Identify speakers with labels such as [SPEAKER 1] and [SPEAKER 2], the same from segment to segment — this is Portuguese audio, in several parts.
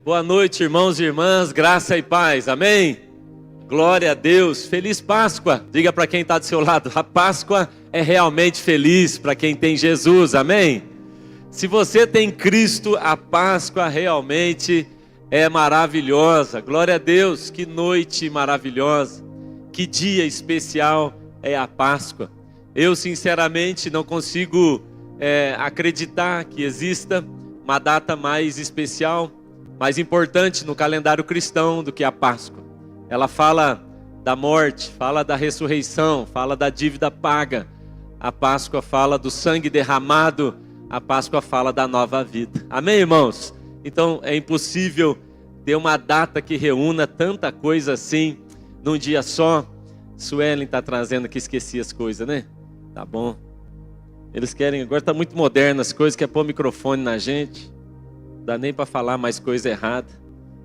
[SPEAKER 1] Boa noite, irmãos e irmãs, graça e paz, amém? Glória a Deus, feliz Páscoa. Diga para quem está do seu lado, a Páscoa é realmente feliz para quem tem Jesus, amém? Se você tem Cristo, a Páscoa realmente é maravilhosa. Glória a Deus, que noite maravilhosa, que dia especial é a Páscoa. Eu sinceramente não consigo acreditar que exista uma data mais especial, mais importante no calendário cristão do que a Páscoa. Ela fala da morte, fala da ressurreição, fala da dívida paga. A Páscoa fala do sangue derramado, a Páscoa fala da nova vida. Amém, irmãos? Então é impossível ter uma data que reúna tanta coisa assim num dia só. Suelen está trazendo que esqueci as coisas, né? Tá bom. Eles querem, agora está muito moderno as coisas, quer pôr microfone na gente. Não dá nem para falar mais coisa errada,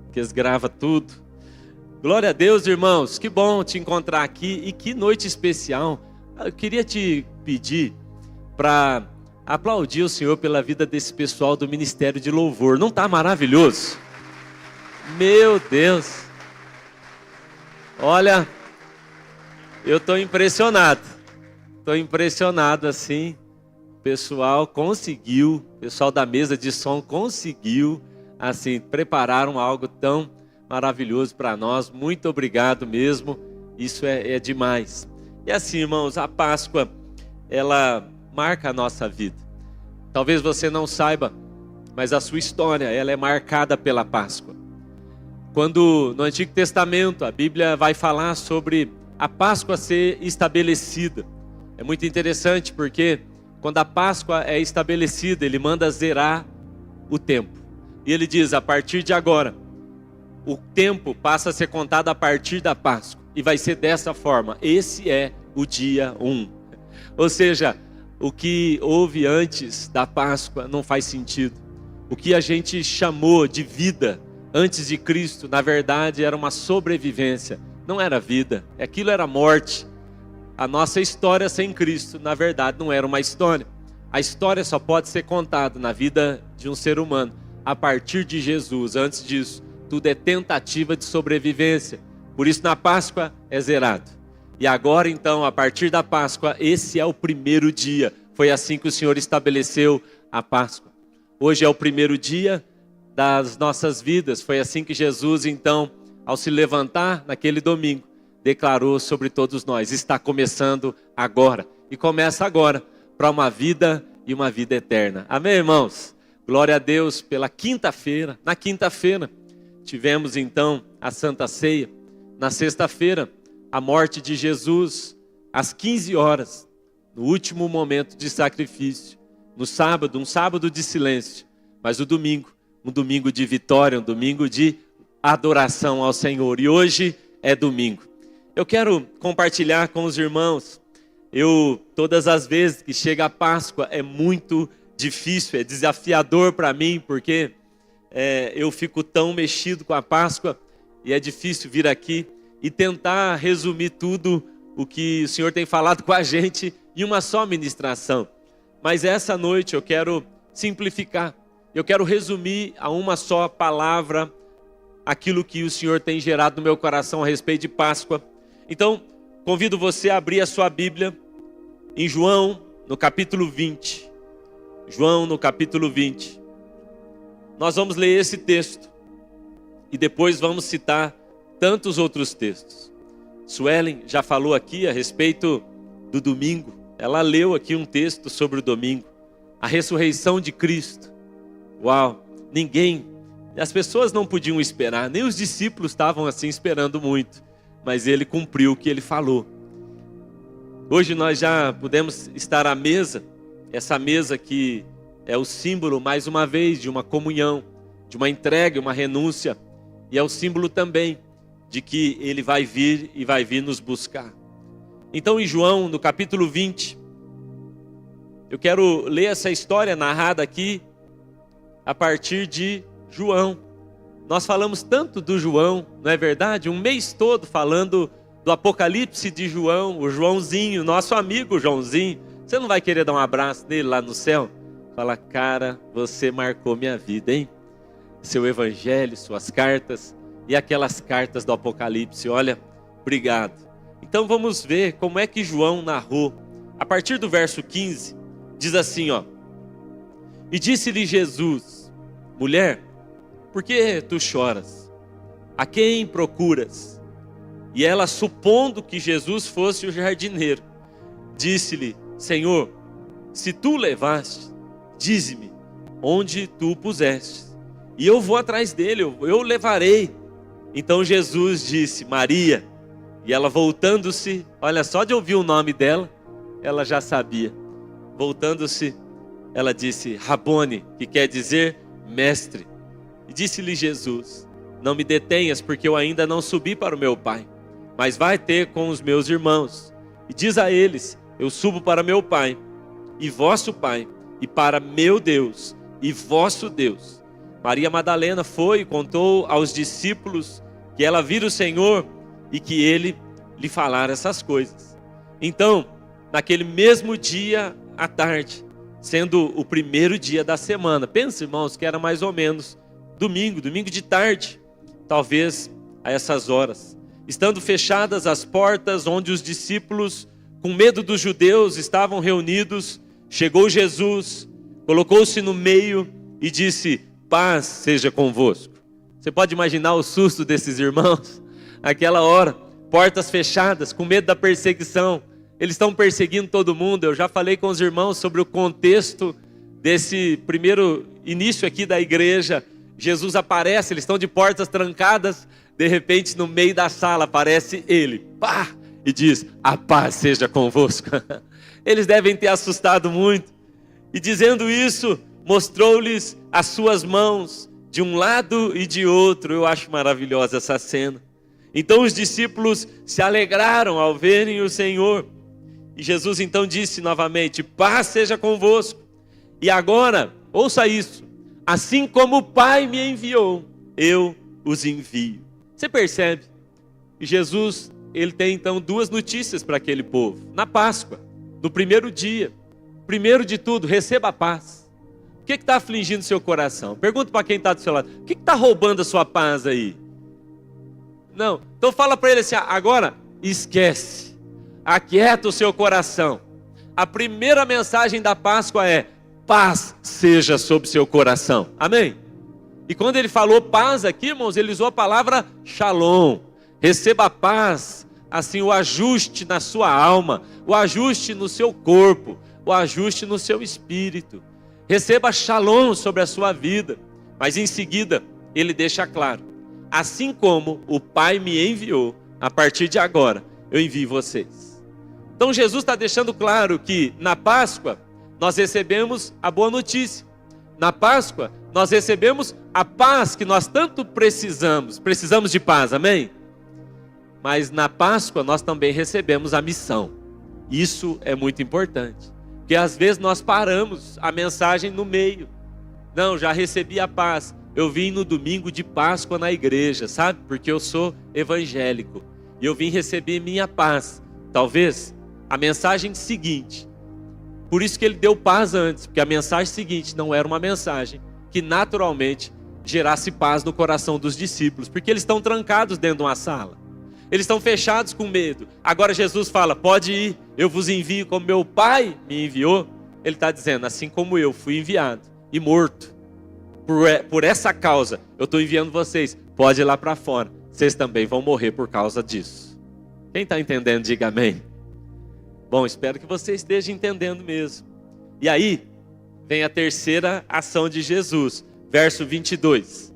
[SPEAKER 1] porque eles gravam tudo. Glória a Deus, irmãos, que bom te encontrar aqui e que noite especial. Eu queria te pedir para aplaudir o Senhor pela vida desse pessoal do Ministério de Louvor. Não está maravilhoso? Meu Deus! Olha, eu estou impressionado. Estou impressionado assim. O pessoal conseguiu, o pessoal da mesa de som conseguiu, assim, prepararam algo tão maravilhoso para nós. Muito obrigado mesmo. Isso é demais. E assim, irmãos, a Páscoa, ela marca a nossa vida. Talvez você não saiba, mas a sua história, ela é marcada pela Páscoa. Quando no Antigo Testamento a Bíblia vai falar sobre a Páscoa ser estabelecida. É muito interessante porque quando a Páscoa é estabelecida, ele manda zerar o tempo. E ele diz, a partir de agora, o tempo passa a ser contado a partir da Páscoa. E vai ser dessa forma. Esse é o dia 1. Ou seja, o que houve antes da Páscoa não faz sentido. O que a gente chamou de vida antes de Cristo, na verdade, era uma sobrevivência. Não era vida, aquilo era morte. A nossa história sem Cristo, na verdade, não era uma história. A história só pode ser contada na vida de um ser humano a partir de Jesus. Antes disso, tudo é tentativa de sobrevivência. Por isso, na Páscoa é zerado. E agora, então, a partir da Páscoa, esse é o primeiro dia. Foi assim que o Senhor estabeleceu a Páscoa. Hoje é o primeiro dia das nossas vidas. Foi assim que Jesus, então, ao se levantar naquele domingo, declarou sobre todos nós, está começando agora. E começa agora para uma vida e uma vida eterna. Amém, irmãos? Glória a Deus pela quinta-feira. Na quinta-feira, tivemos então a Santa Ceia. Na sexta-feira, a morte de Jesus, às 15 horas, no último momento de sacrifício. No sábado, um sábado de silêncio. Mas o domingo, um domingo de vitória, um domingo de adoração ao Senhor. E hoje é domingo. Eu quero compartilhar com os irmãos. Todas as vezes que chega a Páscoa, é muito difícil, é desafiador para mim, porque eu fico tão mexido com a Páscoa, e é difícil vir aqui e tentar resumir tudo o que o Senhor tem falado com a gente em uma só ministração. Mas essa noite eu quero simplificar, eu quero resumir a uma só palavra aquilo que o Senhor tem gerado no meu coração a respeito de Páscoa. Então, convido você a abrir a sua Bíblia em João, no capítulo 20. João, no capítulo 20. Nós vamos ler esse texto e depois vamos citar tantos outros textos. Suelen já falou aqui a respeito do domingo. Ela leu aqui um texto sobre o domingo. A ressurreição de Cristo. Uau! As pessoas não podiam esperar, nem os discípulos estavam assim esperando muito. Mas ele cumpriu o que ele falou. Hoje nós já podemos estar à mesa, essa mesa que é o símbolo, mais uma vez, de uma comunhão, de uma entrega, uma renúncia, e é o símbolo também de que ele vai vir e vai vir nos buscar. Então em João, no capítulo 20, eu quero ler essa história narrada aqui a partir de João. Nós falamos tanto do João, não é verdade? Um mês todo falando do Apocalipse de João, o Joãozinho, nosso amigo Joãozinho. Você não vai querer dar um abraço nele lá no céu? Fala, cara, você marcou minha vida, hein? seu evangelho, suas cartas e aquelas cartas do Apocalipse. Olha, obrigado. Então vamos ver como é que João narrou. A partir do verso 15, diz assim, ó: E disse-lhe Jesus: Mulher, por que tu choras? A quem procuras? E ela, supondo que Jesus fosse o jardineiro, disse-lhe: Senhor, se tu o levaste, dize-me onde tu o puseste, e eu vou atrás dele, eu o levarei. Então Jesus disse: Maria. E ela, voltando-se, olha, só de ouvir o nome dela, ela já sabia. Voltando-se, ela disse: Rabone, que quer dizer mestre. E disse-lhe Jesus: Não me detenhas, porque eu ainda não subi para o meu Pai, mas vai ter com os meus irmãos. E diz a eles: Eu subo para meu Pai e vosso Pai, e para meu Deus e vosso Deus. Maria Madalena foi e contou aos discípulos que ela vira o Senhor e que ele lhe falara essas coisas. Então, naquele mesmo dia à tarde, sendo o primeiro dia da semana, pensa, irmãos, que era mais ou menos domingo de tarde, talvez a essas horas, estando fechadas as portas onde os discípulos, com medo dos judeus, estavam reunidos, chegou Jesus, colocou-se no meio e disse: Paz seja convosco. Você pode imaginar o susto desses irmãos? Aquela hora, portas fechadas, com medo da perseguição. Eles estão perseguindo todo mundo. Eu já falei com os irmãos sobre o contexto desse primeiro início aqui da igreja. Jesus aparece, eles estão de portas trancadas. De repente, no meio da sala, aparece ele, pá, e diz: A paz seja convosco. Eles devem ter assustado muito. E dizendo isso, mostrou-lhes as suas mãos, de um lado e de outro. Eu acho maravilhosa essa cena. Então os discípulos se alegraram ao verem o Senhor. E Jesus então disse novamente: Paz seja convosco. E agora, ouça isso: Assim como o Pai me enviou, eu os envio. Você percebe? E Jesus, ele tem então duas notícias para aquele povo. Na Páscoa, no primeiro dia, primeiro de tudo, receba a paz. O que está afligindo seu coração? Pergunta para quem está do seu lado: o que está roubando a sua paz aí? Não, então fala para ele assim: agora esquece, aquieta o seu coração. A primeira mensagem da Páscoa é: paz seja sobre seu coração. Amém? E quando ele falou paz aqui, irmãos, ele usou a palavra shalom. Receba a paz, assim, o ajuste na sua alma, o ajuste no seu corpo, o ajuste no seu espírito. Receba shalom sobre a sua vida. Mas em seguida, ele deixa claro: assim como o Pai me enviou, a partir de agora, eu envio vocês. Então Jesus está deixando claro que na Páscoa, nós recebemos a boa notícia. Na Páscoa, nós recebemos a paz que nós tanto precisamos. Precisamos de paz, amém? Mas na Páscoa, nós também recebemos a missão. Isso é muito importante. Porque às vezes nós paramos a mensagem no meio. Não, já recebi a paz. Eu vim no domingo de Páscoa na igreja, sabe? Porque eu sou evangélico. E eu vim receber minha paz. Talvez a mensagem seguinte. Por isso que ele deu paz antes. Porque a mensagem seguinte não era uma mensagem que naturalmente gerasse paz no coração dos discípulos. Porque eles estão trancados dentro de uma sala. Eles estão fechados com medo. Agora Jesus fala: pode ir, eu vos envio como meu Pai me enviou. Ele está dizendo: assim como eu fui enviado e morto, por essa causa, eu estou enviando vocês. Pode ir lá para fora. Vocês também vão morrer por causa disso. Quem está entendendo, diga amém. Bom, espero que você esteja entendendo mesmo. E aí, vem a terceira ação de Jesus. Verso 22.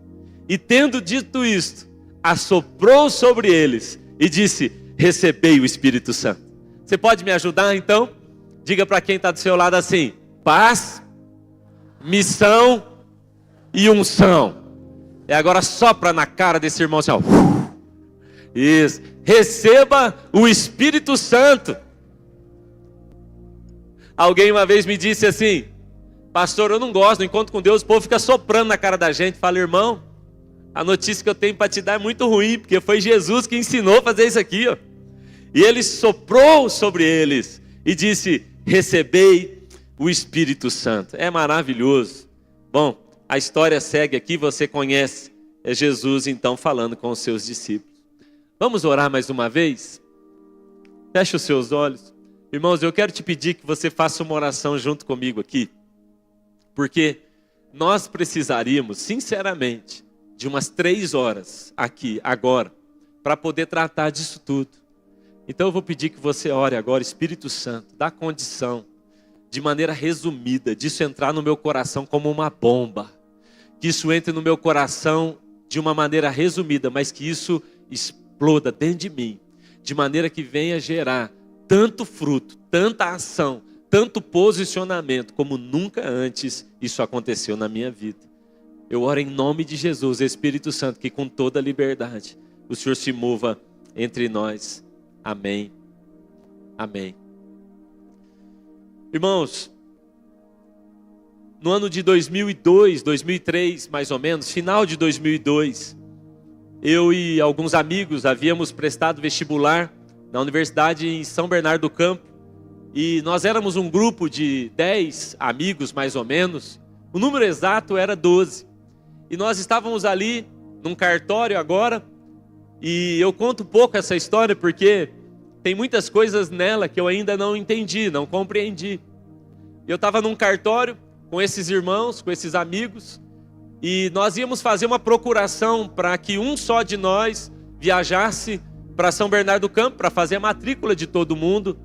[SPEAKER 1] E tendo dito isto, assoprou sobre eles e disse: recebei o Espírito Santo. Você pode me ajudar então? Diga para quem está do seu lado assim: paz, missão e unção. E agora sopra na cara desse irmão assim, ó. Isso. Receba o Espírito Santo. Alguém uma vez me disse assim: pastor, eu não gosto, no encontro com Deus, o povo fica soprando na cara da gente. Fala: irmão, a notícia que eu tenho para te dar é muito ruim, porque foi Jesus que ensinou a fazer isso aqui, ó. E ele soprou sobre eles e disse: recebei o Espírito Santo. É maravilhoso. Bom, A história segue aqui, você conhece. É Jesus então falando com os seus discípulos. Vamos orar mais uma vez? Feche os seus olhos. Irmãos, eu quero te pedir que você faça uma oração junto comigo aqui. Porque nós precisaríamos, sinceramente, de umas 3 horas aqui, agora, para poder tratar disso tudo. Então eu vou pedir que você ore agora, Espírito Santo, dá condição, de maneira resumida, disso entrar no meu coração como uma bomba. Que isso entre no meu coração de uma maneira resumida, mas que isso exploda dentro de mim, de maneira que venha gerar tanto fruto, tanta ação, tanto posicionamento, como nunca antes isso aconteceu na minha vida. Eu oro em nome de Jesus, Espírito Santo, que com toda liberdade o Senhor se mova entre nós. Amém. Amém. Irmãos, no ano de 2002, 2003, mais ou menos, final de 2002, eu e alguns amigos havíamos prestado vestibular na universidade em São Bernardo do Campo. E nós éramos um grupo de 10 amigos, mais ou menos. O número exato era 12. E nós estávamos ali num cartório agora. E eu conto um pouco essa história porque tem muitas coisas nela que eu ainda não entendi, não compreendi. Eu estava num cartório com esses irmãos, com esses amigos. E nós íamos fazer uma procuração para que um só de nós viajasse para São Bernardo do Campo, para fazer a matrícula de todo mundo.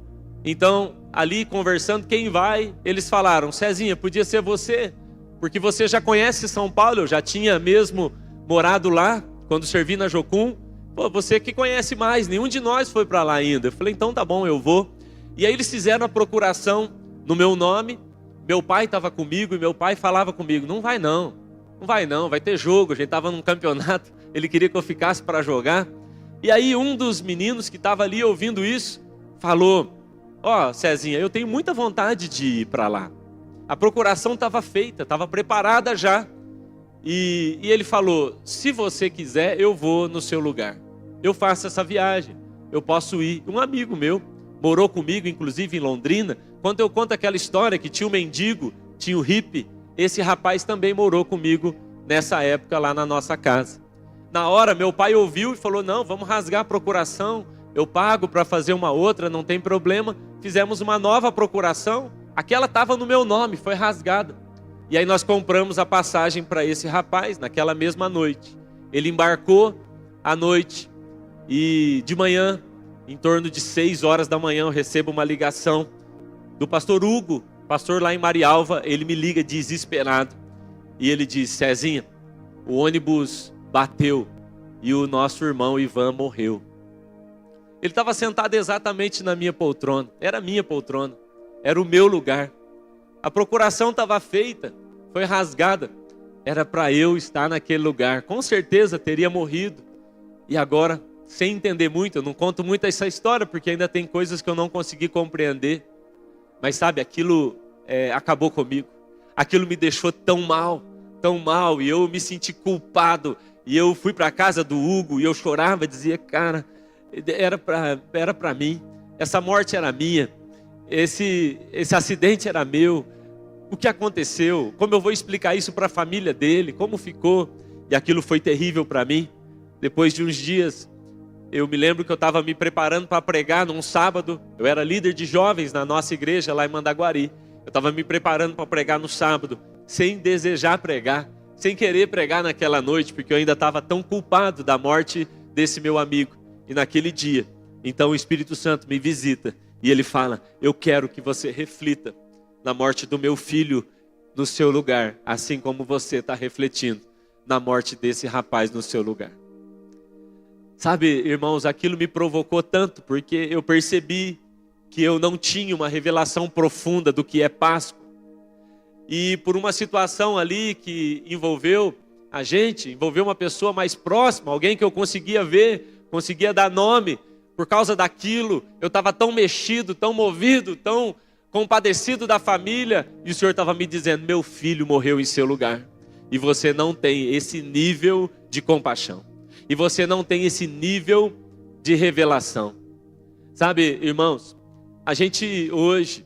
[SPEAKER 1] Então, ali conversando, quem vai? Eles falaram, Cezinha, podia ser você, porque você já conhece São Paulo, eu já tinha mesmo morado lá, quando servi na Jocum. Pô, você que conhece mais, nenhum de nós foi para lá ainda. Eu falei, então tá bom, eu vou. E aí eles fizeram a procuração no meu nome, meu pai estava comigo e meu pai falava comigo, não vai não, vai ter jogo, a gente estava num campeonato, ele queria que eu ficasse para jogar. E aí um dos meninos que estava ali ouvindo isso, falou, ó, Cezinha, eu tenho muita vontade de ir para lá. A procuração estava feita, estava preparada já. E ele falou, se você quiser, eu vou no seu lugar. Eu faço essa viagem, eu posso ir. Um amigo meu, morou comigo, inclusive em Londrina. Quando eu conto aquela história que tinha um mendigo, tinha o hippie, esse rapaz também morou comigo nessa época lá na nossa casa. Na hora, meu pai ouviu e falou, não, vamos rasgar a procuração, eu pago para fazer uma outra, não tem problema. Fizemos uma nova procuração, aquela estava no meu nome, foi rasgada. E aí nós compramos a passagem para esse rapaz naquela mesma noite. Ele embarcou à noite e de manhã, em torno de 6 horas da manhã, eu recebo uma ligação do pastor Hugo, pastor lá em Marialva. Ele me liga desesperado e ele diz, Cezinha, o ônibus bateu e o nosso irmão Ivan morreu. Ele estava sentado exatamente na minha poltrona, era a minha poltrona, era o meu lugar. A procuração estava feita, foi rasgada, era para eu estar naquele lugar, com certeza teria morrido. E agora, sem entender muito, eu não conto muito essa história, porque ainda tem coisas que eu não consegui compreender. Mas sabe, aquilo acabou comigo, aquilo me deixou tão mal, e eu me senti culpado. E eu fui para a casa do Hugo e eu chorava, dizia, cara, era para mim, essa morte era minha, esse acidente era meu. O que aconteceu? Como eu vou explicar isso para a família dele? Como ficou? E aquilo foi terrível para mim. Depois de uns dias, eu me lembro que eu estava me preparando para pregar num sábado. Eu era líder de jovens na nossa igreja lá em Mandaguari. Eu estava me preparando para pregar no sábado, sem desejar pregar, sem querer pregar naquela noite, porque eu ainda estava tão culpado da morte desse meu amigo. E naquele dia, então o Espírito Santo me visita e ele fala, eu quero que você reflita na morte do meu filho no seu lugar, assim como você está refletindo na morte desse rapaz no seu lugar. Sabe, irmãos, aquilo me provocou tanto, porque eu percebi que eu não tinha uma revelação profunda do que é Páscoa. E por uma situação ali que envolveu a gente, envolveu uma pessoa mais próxima, alguém que eu conseguia ver, conseguia dar nome, por causa daquilo, eu estava tão mexido, tão movido, tão compadecido da família, e o Senhor estava me dizendo, meu filho morreu em seu lugar, e você não tem esse nível de compaixão, e você não tem esse nível de revelação. Sabe, irmãos, a gente hoje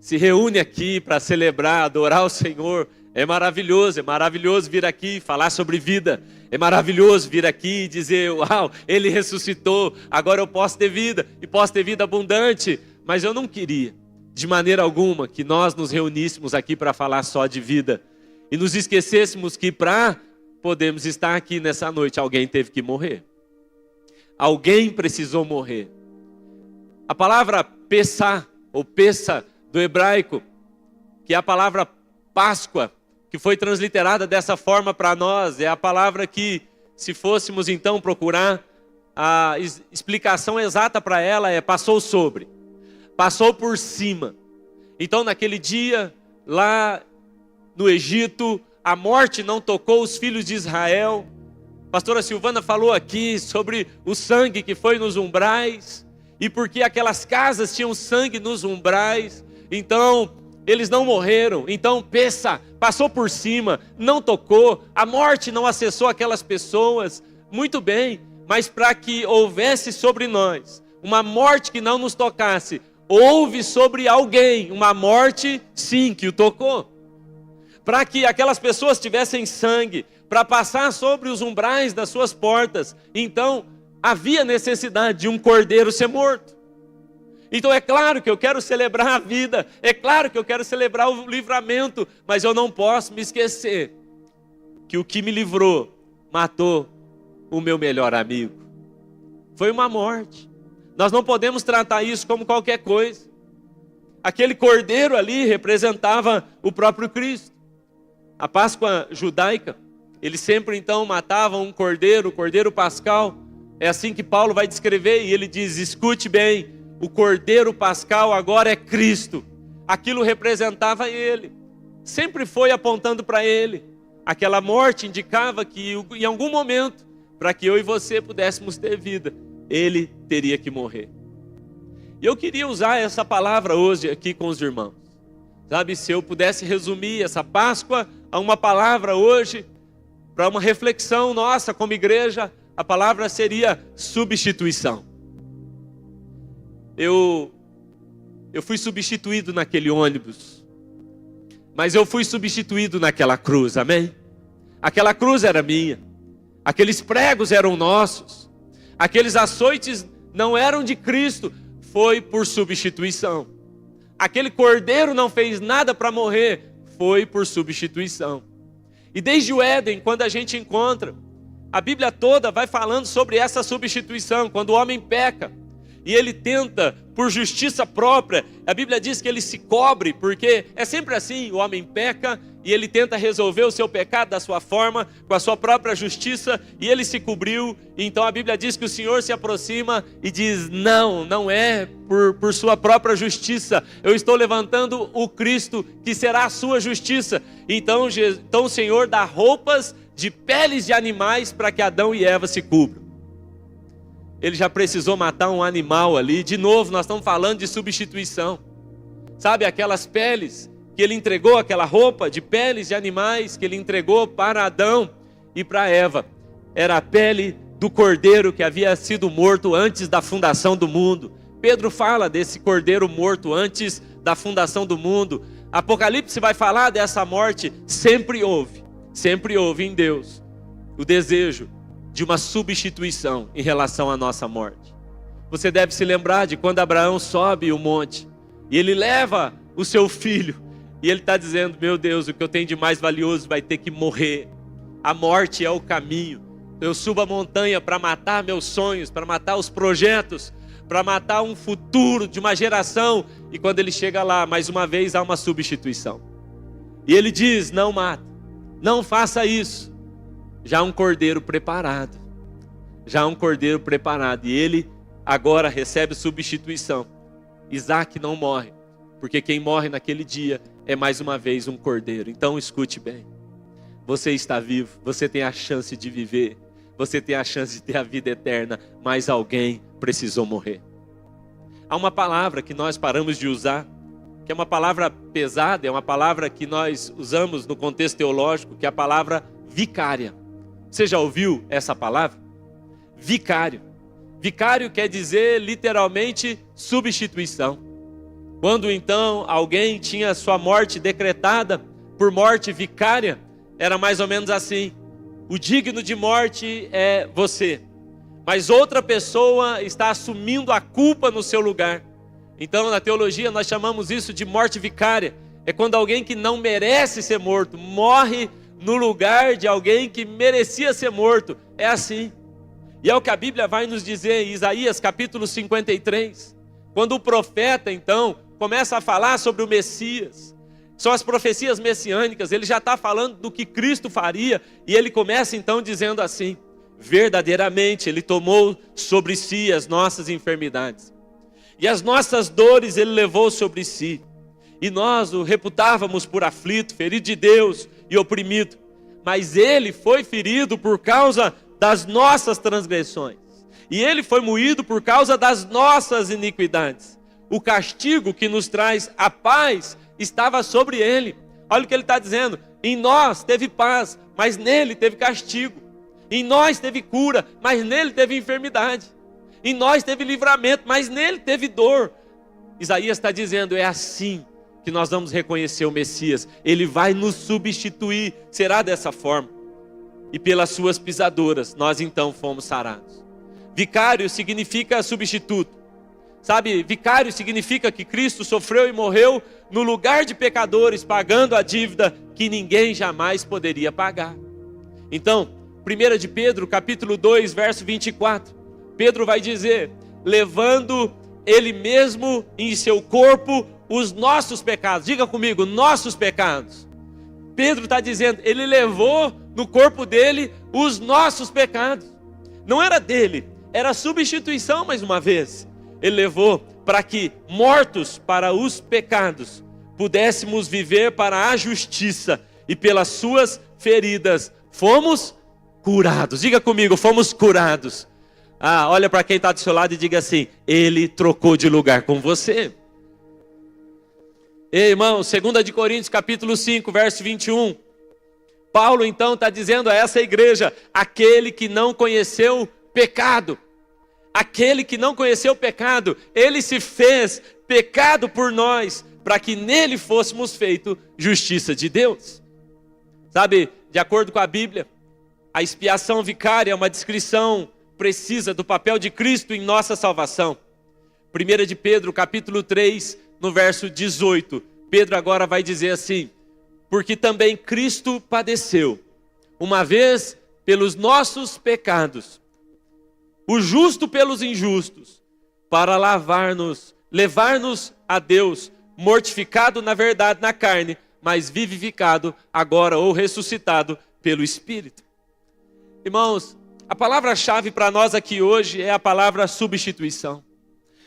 [SPEAKER 1] se reúne aqui para celebrar, adorar o Senhor, É maravilhoso vir aqui falar sobre vida. É maravilhoso vir aqui e dizer, uau, Ele ressuscitou, agora eu posso ter vida e posso ter vida abundante. Mas eu não queria, de maneira alguma, que nós nos reuníssemos aqui para falar só de vida e nos esquecêssemos que para podermos estar aqui nessa noite, alguém teve que morrer. Alguém precisou morrer. A palavra Pessah, ou Pessa do hebraico, que é a palavra Páscoa, que foi transliterada dessa forma para nós, é a palavra que, se fôssemos então procurar a explicação exata para ela, é passou sobre, passou por cima. Então naquele dia, lá no Egito, a morte não tocou os filhos de Israel. A pastora Silvana falou aqui sobre o sangue que foi nos umbrais, e porque aquelas casas tinham sangue nos umbrais, então eles não morreram. Então Pessah passou por cima, não tocou, a morte não acessou aquelas pessoas. Muito bem, mas para que houvesse sobre nós uma morte que não nos tocasse, houve sobre alguém uma morte, sim, que o tocou. Para que aquelas pessoas tivessem sangue, para passar sobre os umbrais das suas portas, então havia necessidade de um cordeiro ser morto. Então é claro que eu quero celebrar a vida, é claro que eu quero celebrar o livramento, mas eu não posso me esquecer que o que me livrou matou o meu melhor amigo. Foi uma morte. Nós não podemos tratar isso como qualquer coisa. Aquele cordeiro ali representava o próprio Cristo. A Páscoa judaica, eles sempre então matavam um cordeiro, o cordeiro pascal. É assim que Paulo vai descrever, e ele diz, escute bem, o cordeiro pascal agora é Cristo. Aquilo representava ele, sempre foi apontando para ele. Aquela morte indicava que em algum momento, para que eu e você pudéssemos ter vida, ele teria que morrer. E eu queria usar essa palavra hoje aqui com os irmãos. Sabe, se eu pudesse resumir essa Páscoa a uma palavra hoje, para uma reflexão nossa como igreja, a palavra seria substituição. Eu fui substituído naquele ônibus, mas eu fui substituído naquela cruz, amém? Aquela cruz era minha, aqueles pregos eram nossos, aqueles açoites não eram de Cristo, foi por substituição. Aquele cordeiro não fez nada para morrer, foi por substituição. E desde o Éden, quando a gente encontra, a Bíblia toda vai falando sobre essa substituição, quando o homem peca, e ele tenta, por justiça própria, a Bíblia diz que ele se cobre, porque é sempre assim, o homem peca, e ele tenta resolver o seu pecado da sua forma, com a sua própria justiça, e ele se cobriu. Então a Bíblia diz que o Senhor se aproxima e diz, não é por sua própria justiça, eu estou levantando o Cristo, que será a sua justiça. Então o Senhor dá roupas de peles de animais, para que Adão e Eva se cubram. Ele já precisou matar um animal ali. De novo, nós estamos falando de substituição. Sabe, aquelas peles que ele entregou, aquela roupa de peles de animais que ele entregou para Adão e para Eva, era a pele do cordeiro que havia sido morto antes da fundação do mundo. Pedro fala desse cordeiro morto antes da fundação do mundo. Apocalipse vai falar dessa morte. Sempre houve em Deus o desejo de uma substituição em relação à nossa morte. Você deve se lembrar de quando Abraão sobe o monte e ele leva o seu filho e ele está dizendo, meu Deus, o que eu tenho de mais valioso vai ter que morrer. A morte é o caminho. Eu subo a montanha para matar meus sonhos, para matar os projetos, para matar um futuro de uma geração. E quando ele chega lá, mais uma vez há uma substituição. E ele diz, não mata, não faça isso. Já um cordeiro preparado. E ele agora recebe substituição. Isaac não morre, porque quem morre naquele dia é mais uma vez um cordeiro. Então escute bem. Você está vivo, você tem a chance de viver, você tem a chance de ter a vida eterna, mas alguém precisou morrer. Há uma palavra que nós paramos de usar, que é uma palavra pesada, é uma palavra que nós usamos no contexto teológico, que é a palavra vicária. Você já ouviu essa palavra? Vicário. Vicário quer dizer literalmente substituição. Quando então alguém tinha sua morte decretada por morte vicária, era mais ou menos assim: o digno de morte é você, mas outra pessoa está assumindo a culpa no seu lugar. Então, na teologia, nós chamamos isso de morte vicária. É quando alguém que não merece ser morto morre no lugar de alguém que merecia ser morto. É assim. E é o que a Bíblia vai nos dizer em Isaías capítulo 53. Quando o profeta, então, começa a falar sobre o Messias. São as profecias messiânicas. Ele já está falando do que Cristo faria. E ele começa então dizendo assim: verdadeiramente Ele tomou sobre si as nossas enfermidades, e as nossas dores Ele levou sobre si. E nós o reputávamos por aflito, ferido de Deus e oprimido. Mas Ele foi ferido por causa das nossas transgressões, e Ele foi moído por causa das nossas iniquidades. O castigo que nos traz a paz estava sobre Ele. Olha o que Ele está dizendo: em nós teve paz, mas nele teve castigo. Em nós teve cura, mas nele teve enfermidade. Em nós teve livramento, mas nele teve dor. Isaías está dizendo: é assim que nós vamos reconhecer o Messias. Ele vai nos substituir, será dessa forma. E pelas suas pisaduras, nós então fomos sarados. Vicário significa substituto. Sabe, vicário significa que Cristo sofreu e morreu no lugar de pecadores, pagando a dívida que ninguém jamais poderia pagar. Então, 1 de Pedro, capítulo 2, verso 24. Pedro vai dizer: levando Ele mesmo em seu corpo os nossos pecados. Diga comigo, nossos pecados. Pedro está dizendo, Ele levou no corpo dele os nossos pecados. Não era dele, era substituição mais uma vez. Ele levou para que, mortos para os pecados, pudéssemos viver para a justiça. E pelas suas feridas fomos curados. Diga comigo, fomos curados. Olha para quem está do seu lado e diga assim: Ele trocou de lugar com você. Ei, irmão, 2 de Coríntios capítulo 5, verso 21. Paulo então está dizendo a essa igreja: aquele que não conheceu pecado, aquele que não conheceu pecado, Ele se fez pecado por nós, para que nele fôssemos feitos justiça de Deus. Sabe, de acordo com a Bíblia, a expiação vicária é uma descrição precisa do papel de Cristo em nossa salvação. 1 de Pedro, capítulo 3, no verso 18. Pedro agora vai dizer assim: porque também Cristo padeceu, uma vez pelos nossos pecados, o justo pelos injustos, para levar-nos a Deus, mortificado na verdade na carne, mas vivificado agora ou ressuscitado pelo Espírito. Irmãos, a palavra-chave para nós aqui hoje é a palavra substituição.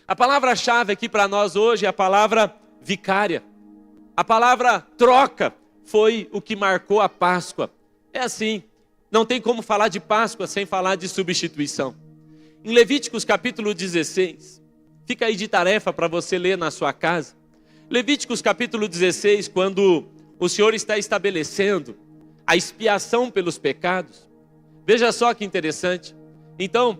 [SPEAKER 1] A palavra-chave aqui para nós hoje é a palavra vicária. A palavra troca foi o que marcou a Páscoa. É assim, não tem como falar de Páscoa sem falar de substituição. Em Levíticos capítulo 16, fica aí de tarefa para você ler na sua casa. Levíticos capítulo 16, quando o Senhor está estabelecendo a expiação pelos pecados. Veja só que interessante. Então,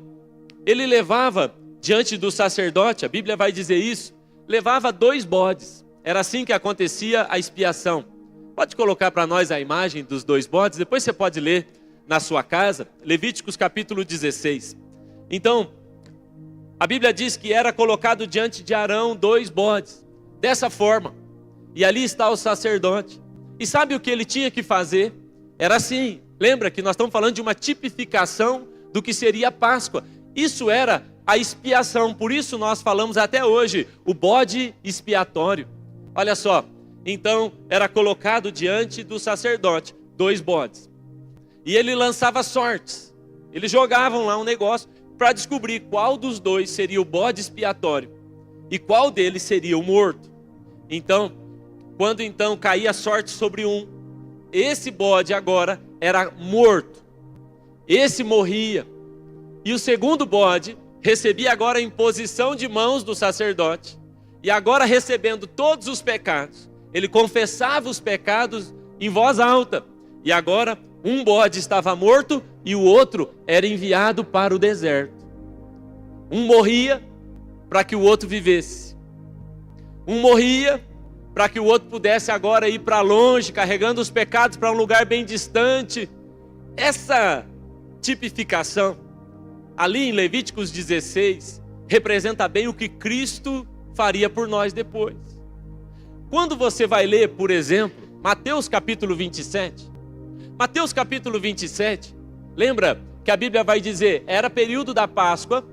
[SPEAKER 1] ele levava diante do sacerdote, a Bíblia vai dizer isso, levava 2 bodes. Era assim que acontecia a expiação. Pode colocar para nós a imagem dos 2 bodes, depois você pode ler na sua casa, Levíticos capítulo 16. Então, a Bíblia diz que era colocado diante de Arão 2 bodes, dessa forma. E ali está o sacerdote. E sabe o que ele tinha que fazer? Era assim. Lembra que nós estamos falando de uma tipificação do que seria a Páscoa. Isso era a expiação, por isso nós falamos até hoje, o bode expiatório. Olha só, então era colocado diante do sacerdote 2 bodes. E ele lançava sortes. Eles jogavam lá um negócio para descobrir qual dos 2 seria o bode expiatório e qual deles seria o morto. Então, quando então caía a sorte sobre um, esse bode agora era morto. Esse morria. E o segundo bode recebia agora a imposição de mãos do sacerdote. E agora, recebendo todos os pecados, ele confessava os pecados em voz alta. E agora um bode estava morto e o outro era enviado para o deserto. Um morria para que o outro vivesse. Um morria para que o outro pudesse agora ir para longe, carregando os pecados para um lugar bem distante. Essa tipificação, ali em Levíticos 16, representa bem o que Cristo faria por nós depois. Quando você vai ler, por exemplo, Mateus capítulo 27, Mateus capítulo 27, lembra que a Bíblia vai dizer, era período da Páscoa,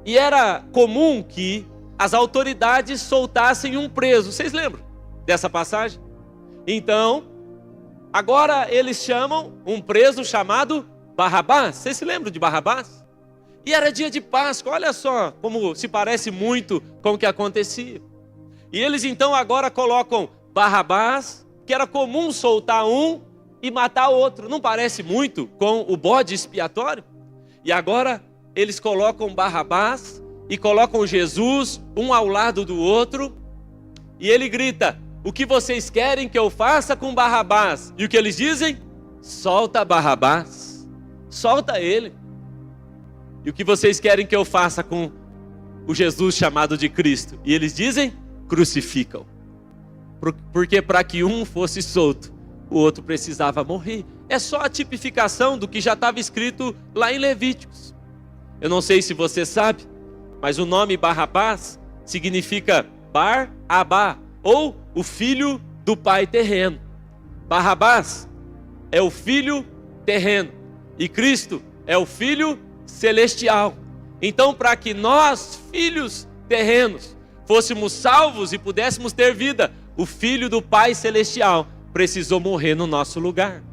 [SPEAKER 1] e era comum que as autoridades soltassem um preso. Vocês lembram dessa passagem? Então, agora eles chamam um preso chamado Barrabás. Vocês se lembram de Barrabás? E era dia de Páscoa, olha só como se parece muito com o que acontecia. E eles então agora colocam Barrabás, que era comum soltar um e matar outro. Não parece muito com o bode expiatório? E agora eles colocam Barrabás e colocam Jesus um ao lado do outro. E ele grita, o que vocês querem que eu faça com Barrabás? E o que eles dizem? Solta Barrabás, solta ele. E o que vocês querem que eu faça com o Jesus chamado de Cristo? E eles dizem, crucificam. Porque para que um fosse solto, o outro precisava morrer. É só a tipificação do que já estava escrito lá em Levíticos. Eu não sei se você sabe, mas o nome Barrabás significa Bar-Abá, ou o filho do pai terreno. Barrabás é o filho terreno e Cristo é o filho celestial. Então, para que nós, filhos terrenos, fôssemos salvos e pudéssemos ter vida, o filho do pai celestial precisou morrer no nosso lugar.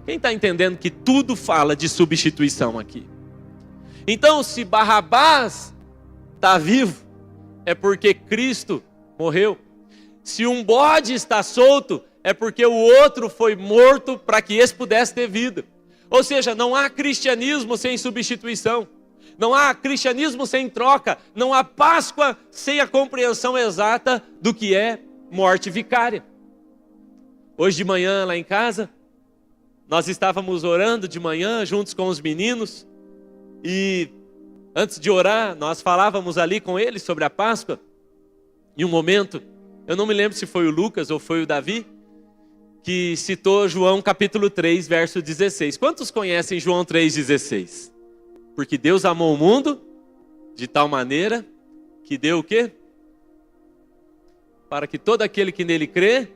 [SPEAKER 1] Quem está entendendo que tudo fala de substituição aqui? Então, se Barrabás está vivo, é porque Cristo morreu. Se um bode está solto, é porque o outro foi morto para que esse pudesse ter vida. Ou seja, não há cristianismo sem substituição. Não há cristianismo sem troca. Não há Páscoa sem a compreensão exata do que é morte vicária. Hoje de manhã lá em casa, nós estávamos orando de manhã juntos com os meninos. E antes de orar, nós falávamos ali com eles sobre a Páscoa. Em um momento, eu não me lembro se foi o Lucas ou foi o Davi, que citou João capítulo 3, verso 16. Quantos conhecem João 3,16? Porque Deus amou o mundo de tal maneira que deu o quê? Para que todo aquele que nele crê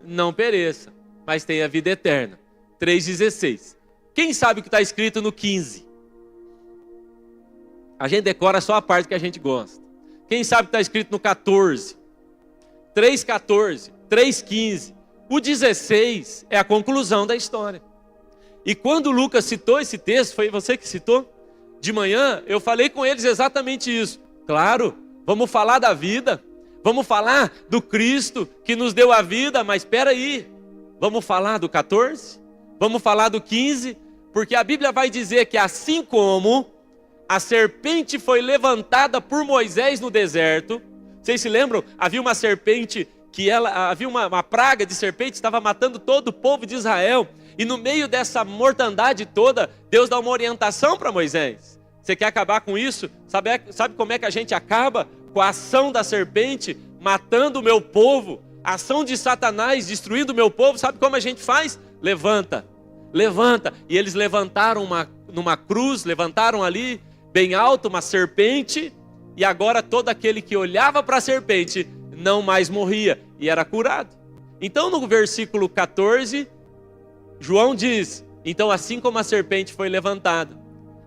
[SPEAKER 1] não pereça, mas tenha vida eterna. 3,16. Quem sabe o que está escrito no 15? A gente decora só a parte que a gente gosta. Quem sabe o que está escrito no 14? 3,14, 3,15. O 16 é a conclusão da história. E quando o Lucas citou esse texto, foi você que citou? De manhã, eu falei com eles exatamente isso. Claro, vamos falar da vida, vamos falar do Cristo que nos deu a vida, mas espera aí, vamos falar do 14? Vamos falar do 15? Porque a Bíblia vai dizer que assim como a serpente foi levantada por Moisés no deserto, vocês se lembram? Havia uma serpente havia uma praga de serpente, estava matando todo o povo de Israel. E no meio dessa mortandade toda, Deus dá uma orientação para Moisés. Você quer acabar com isso? Sabe como é que a gente acaba? Com a ação da serpente, matando o meu povo. A ação de Satanás, destruindo o meu povo. Sabe como a gente faz? Levanta, levanta. E eles levantaram numa cruz, levantaram ali, bem alto, uma serpente. E agora todo aquele que olhava para a serpente não mais morria e era curado. Então no versículo 14, João diz, então assim como a serpente foi levantada,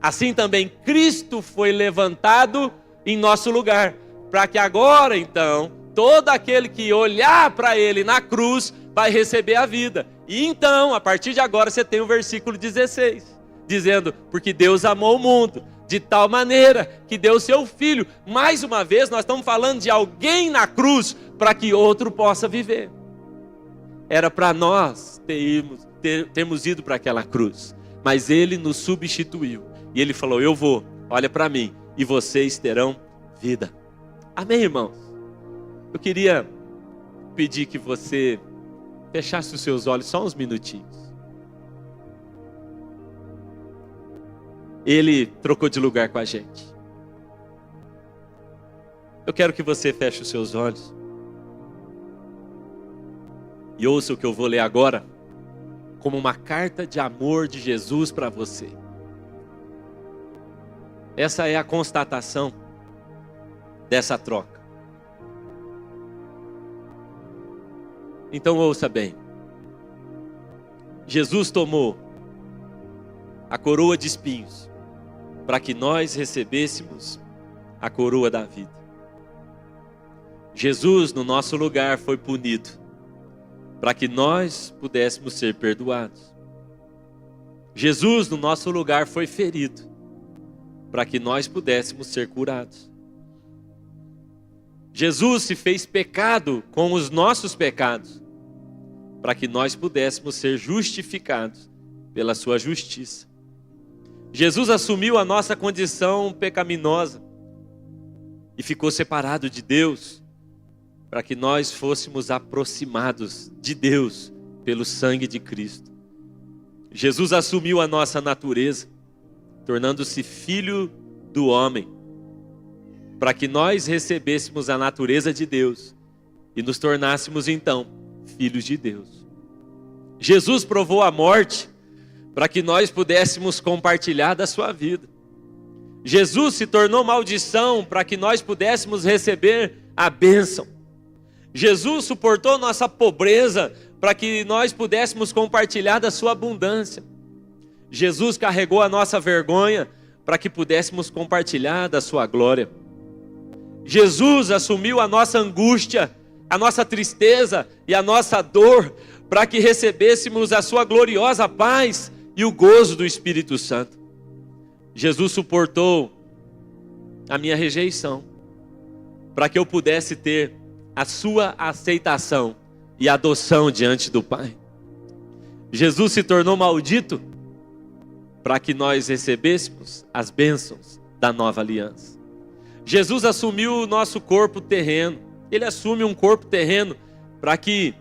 [SPEAKER 1] assim também Cristo foi levantado em nosso lugar, para que agora então, todo aquele que olhar para ele na cruz, vai receber a vida. E então, a partir de agora você tem o versículo 16, dizendo, porque Deus amou o mundo, de tal maneira que deu seu Filho. Mais uma vez nós estamos falando de alguém na cruz para que outro possa viver. Era para nós termos ido para aquela cruz, mas Ele nos substituiu. E Ele falou, eu vou, olha para mim, e vocês terão vida. Amém, irmãos? Eu queria pedir que você fechasse os seus olhos só uns minutinhos. Ele trocou de lugar com a gente. Eu quero que você feche os seus olhos. E ouça o que eu vou ler agora, como uma carta de amor de Jesus para você. Essa é a constatação dessa troca. Então ouça bem. Jesus tomou a coroa de espinhos para que nós recebêssemos a coroa da vida. Jesus, no nosso lugar, foi punido para que nós pudéssemos ser perdoados. Jesus, no nosso lugar, foi ferido para que nós pudéssemos ser curados. Jesus se fez pecado com os nossos pecados para que nós pudéssemos ser justificados pela sua justiça. Jesus assumiu a nossa condição pecaminosa e ficou separado de Deus para que nós fôssemos aproximados de Deus pelo sangue de Cristo. Jesus assumiu a nossa natureza, tornando-se filho do homem, para que nós recebêssemos a natureza de Deus e nos tornássemos então filhos de Deus. Jesus provou a morte para que nós pudéssemos compartilhar da sua vida. Jesus se tornou maldição para que nós pudéssemos receber a bênção. Jesus suportou nossa pobreza para que nós pudéssemos compartilhar da sua abundância. Jesus carregou a nossa vergonha para que pudéssemos compartilhar da sua glória. Jesus assumiu a nossa angústia, a nossa tristeza e a nossa dor para que recebêssemos a sua gloriosa paz e o gozo do Espírito Santo. Jesus suportou a minha rejeição para que eu pudesse ter a sua aceitação e adoção diante do Pai. Jesus se tornou maldito para que nós recebêssemos as bênçãos da nova aliança. Jesus assumiu o nosso corpo terreno. Ele assume um corpo terreno para que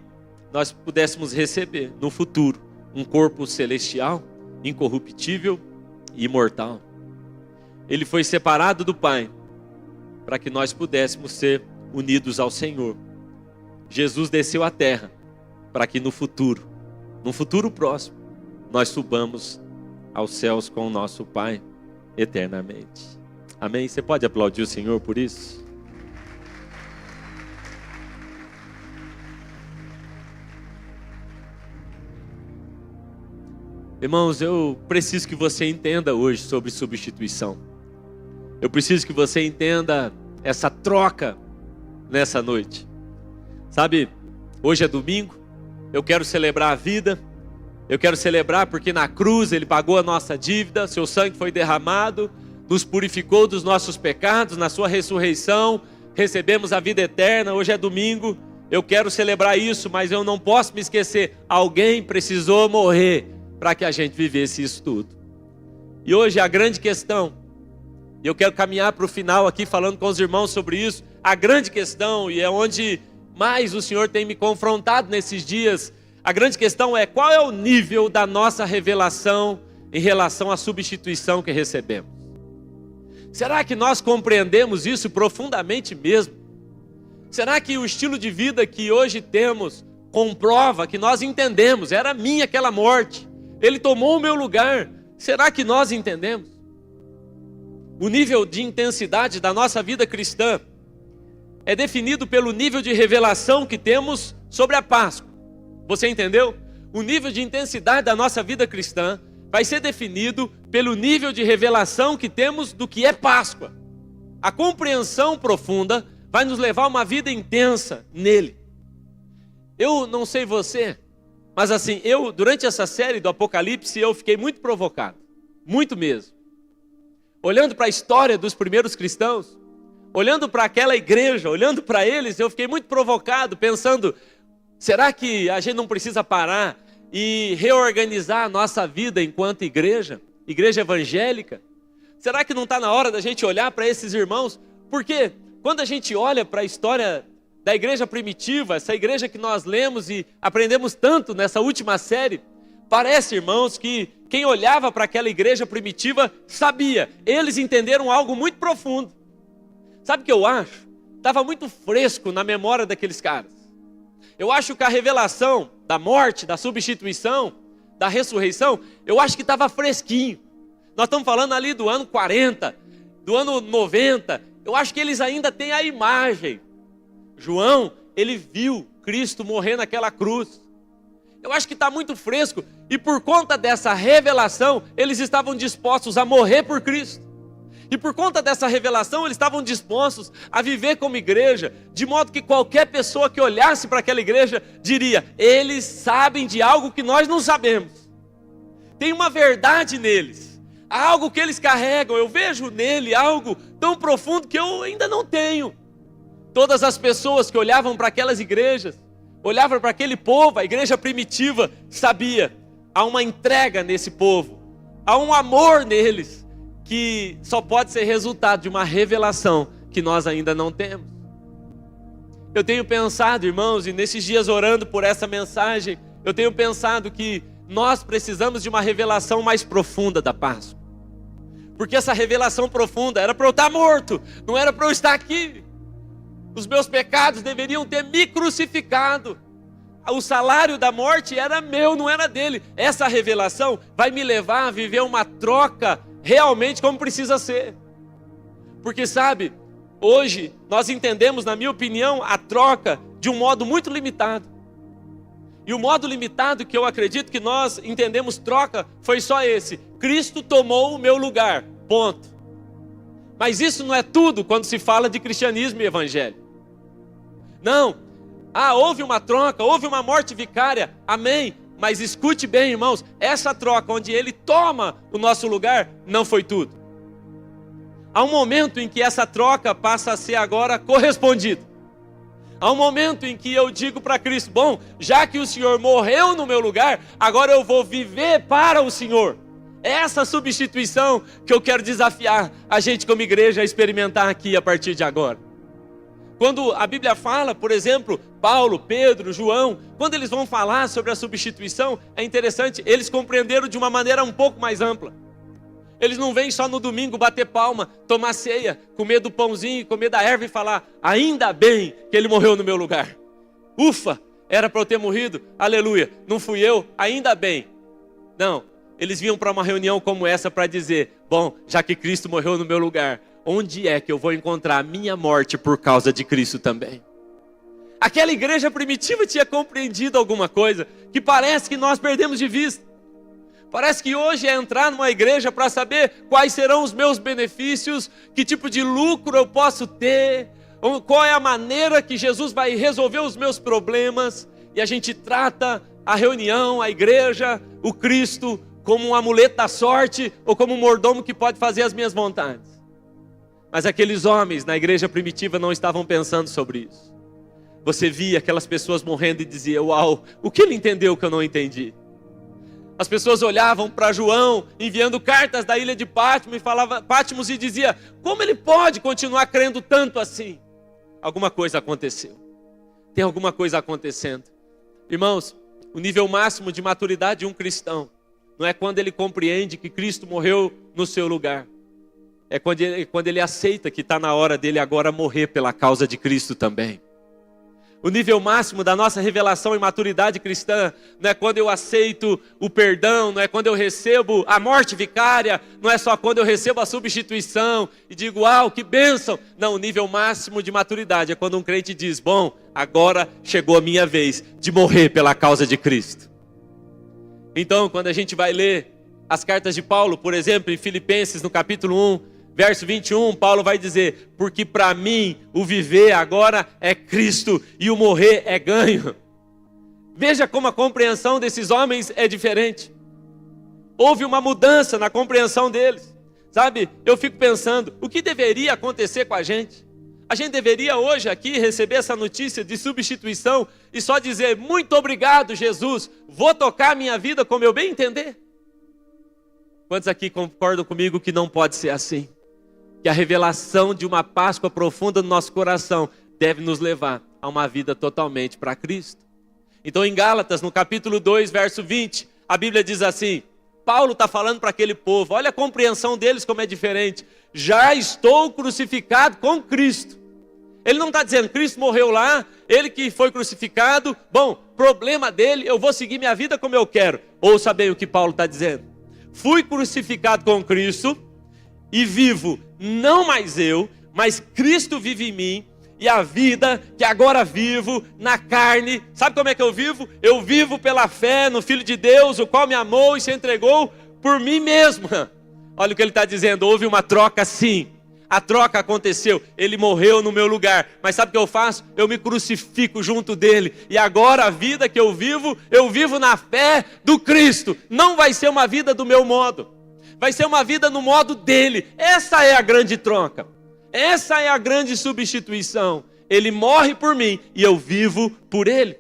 [SPEAKER 1] nós pudéssemos receber no futuro um corpo celestial, incorruptível e imortal. Ele foi separado do Pai para que nós pudéssemos ser unidos ao Senhor. Jesus desceu à terra para que no futuro próximo, nós subamos aos céus com o nosso Pai eternamente. Amém? Você pode aplaudir o Senhor por isso? Irmãos, eu preciso que você entenda hoje sobre substituição. Eu preciso que você entenda essa troca nessa noite. Sabe, hoje é domingo, eu quero celebrar a vida, eu quero celebrar porque na cruz Ele pagou a nossa dívida, seu sangue foi derramado, nos purificou dos nossos pecados, na sua ressurreição, recebemos a vida eterna. Hoje é domingo, eu quero celebrar isso, mas eu não posso me esquecer, alguém precisou morrer para que a gente vivesse isso tudo. E hoje a grande questão, e eu quero caminhar para o final aqui falando com os irmãos sobre isso, a grande questão, e é onde mais o Senhor tem me confrontado nesses dias, a grande questão é: qual é o nível da nossa revelação em relação à substituição que recebemos? Será que nós compreendemos isso profundamente mesmo? Será que o estilo de vida que hoje temos comprova que nós entendemos? Era minha aquela morte, Ele tomou o meu lugar. Será que nós entendemos? O nível de intensidade da nossa vida cristã é definido pelo nível de revelação que temos sobre a Páscoa. Você entendeu? O nível de intensidade da nossa vida cristã vai ser definido pelo nível de revelação que temos do que é Páscoa. A compreensão profunda vai nos levar a uma vida intensa nele. Eu não sei você, mas assim, durante essa série do Apocalipse, eu fiquei muito provocado. Muito mesmo. Olhando para a história dos primeiros cristãos, olhando para aquela igreja, olhando para eles, eu fiquei muito provocado, pensando: será que a gente não precisa parar e reorganizar a nossa vida enquanto igreja evangélica? Será que não está na hora da gente olhar para esses irmãos? Porque quando a gente olha para a história da igreja primitiva, essa igreja que nós lemos e aprendemos tanto nessa última série, parece, irmãos, que quem olhava para aquela igreja primitiva sabia, eles entenderam algo muito profundo. Sabe o que eu acho? Estava muito fresco na memória daqueles caras. Eu acho que a revelação da morte, da substituição, da ressurreição, eu acho que estava fresquinho. Nós estamos falando ali do ano 40, do ano 90. Eu acho que eles ainda têm a imagem. João, ele viu Cristo morrer naquela cruz. Eu acho que está muito fresco. E por conta dessa revelação, eles estavam dispostos a morrer por Cristo. E por conta dessa revelação, eles estavam dispostos a viver como igreja, de modo que qualquer pessoa que olhasse para aquela igreja diria: eles sabem de algo que nós não sabemos. Tem uma verdade neles, há algo que eles carregam. Eu vejo nele algo tão profundo que eu ainda não tenho. Todas as pessoas que olhavam para aquelas igrejas, olhavam para aquele povo, a igreja primitiva, sabia: há uma entrega nesse povo, há um amor neles, que só pode ser resultado de uma revelação que nós ainda não temos. Eu tenho pensado, irmãos, e nesses dias orando por essa mensagem, eu tenho pensado que nós precisamos de uma revelação mais profunda da Páscoa. Porque essa revelação profunda era para eu estar morto, não era para eu estar aqui. Os meus pecados deveriam ter me crucificado. O salário da morte era meu, não era dele. Essa revelação vai me levar a viver uma troca realmente como precisa ser. Porque sabe, hoje nós entendemos, na minha opinião, a troca de um modo muito limitado. E o modo limitado que eu acredito que nós entendemos troca foi só esse: Cristo tomou o meu lugar, ponto. Mas isso não é tudo quando se fala de cristianismo e evangelho. Não, houve uma troca, houve uma morte vicária, amém. Mas escute bem, irmãos, essa troca onde ele toma o nosso lugar, não foi tudo. Há um momento em que essa troca passa a ser agora correspondida. Há um momento em que eu digo para Cristo: bom, já que o Senhor morreu no meu lugar, agora eu vou viver para o Senhor. É essa substituição que eu quero desafiar a gente como igreja a experimentar aqui a partir de agora. Quando a Bíblia fala, por exemplo, Paulo, Pedro, João, quando eles vão falar sobre a substituição, é interessante, eles compreenderam de uma maneira um pouco mais ampla. Eles não vêm só no domingo bater palma, tomar ceia, comer do pãozinho, comer da erva e falar: ainda bem que ele morreu no meu lugar. Ufa, era para eu ter morrido, aleluia, não fui eu, ainda bem. Não, eles vinham para uma reunião como essa para dizer: bom, já que Cristo morreu no meu lugar, onde é que eu vou encontrar a minha morte por causa de Cristo também? Aquela igreja primitiva tinha compreendido alguma coisa que parece que nós perdemos de vista. Parece que hoje é entrar numa igreja para saber quais serão os meus benefícios, que tipo de lucro eu posso ter, qual é a maneira que Jesus vai resolver os meus problemas. E a gente trata a reunião, a igreja, o Cristo como um amuleto da sorte ou como um mordomo que pode fazer as minhas vontades. Mas aqueles homens na igreja primitiva não estavam pensando sobre isso. Você via aquelas pessoas morrendo e dizia: uau, o que ele entendeu que eu não entendi? As pessoas olhavam para João enviando cartas da ilha de Patmos e dizia: como ele pode continuar crendo tanto assim? Alguma coisa aconteceu. Tem alguma coisa acontecendo. Irmãos, o nível máximo de maturidade de um cristão não é quando ele compreende que Cristo morreu no seu lugar. É quando ele aceita que está na hora dele agora morrer pela causa de Cristo também. O nível máximo da nossa revelação e maturidade cristã não é quando eu aceito o perdão, não é quando eu recebo a morte vicária, não é só quando eu recebo a substituição e digo: uau, que bênção. Não, o nível máximo de maturidade é quando um crente diz: bom, agora chegou a minha vez de morrer pela causa de Cristo. Então, quando a gente vai ler as cartas de Paulo, por exemplo, em Filipenses, no capítulo 1, verso 21, Paulo vai dizer: porque para mim o viver agora é Cristo e o morrer é ganho. Veja como a compreensão desses homens é diferente. Houve uma mudança na compreensão deles. Sabe, eu fico pensando, o que deveria acontecer com a gente? A gente deveria hoje aqui receber essa notícia de substituição e só dizer: muito obrigado, Jesus, vou tocar a minha vida como eu bem entender? Quantos aqui concordam comigo que não pode ser assim? Que a revelação de uma Páscoa profunda no nosso coração deve nos levar a uma vida totalmente para Cristo. Então em Gálatas, no capítulo 2, verso 20, a Bíblia diz assim, Paulo está falando para aquele povo, olha a compreensão deles como é diferente. Já estou crucificado com Cristo. Ele não está dizendo, Cristo morreu lá, ele que foi crucificado, bom, problema dele, eu vou seguir minha vida como eu quero. Ouça bem o que Paulo está dizendo. Fui crucificado com Cristo e vivo, não mais eu, mas Cristo vive em mim. E a vida que agora vivo na carne, sabe como é que eu vivo? Eu vivo pela fé no Filho de Deus, o qual me amou e se entregou por mim mesmo. Olha o que ele está dizendo, houve uma troca sim. A troca aconteceu, ele morreu no meu lugar. Mas sabe o que eu faço? Eu me crucifico junto dele. E agora a vida que eu vivo na fé do Cristo. Não vai ser uma vida do meu modo. Vai ser uma vida no modo dele. Essa é a grande troca. Essa é a grande substituição. Ele morre por mim e eu vivo por ele.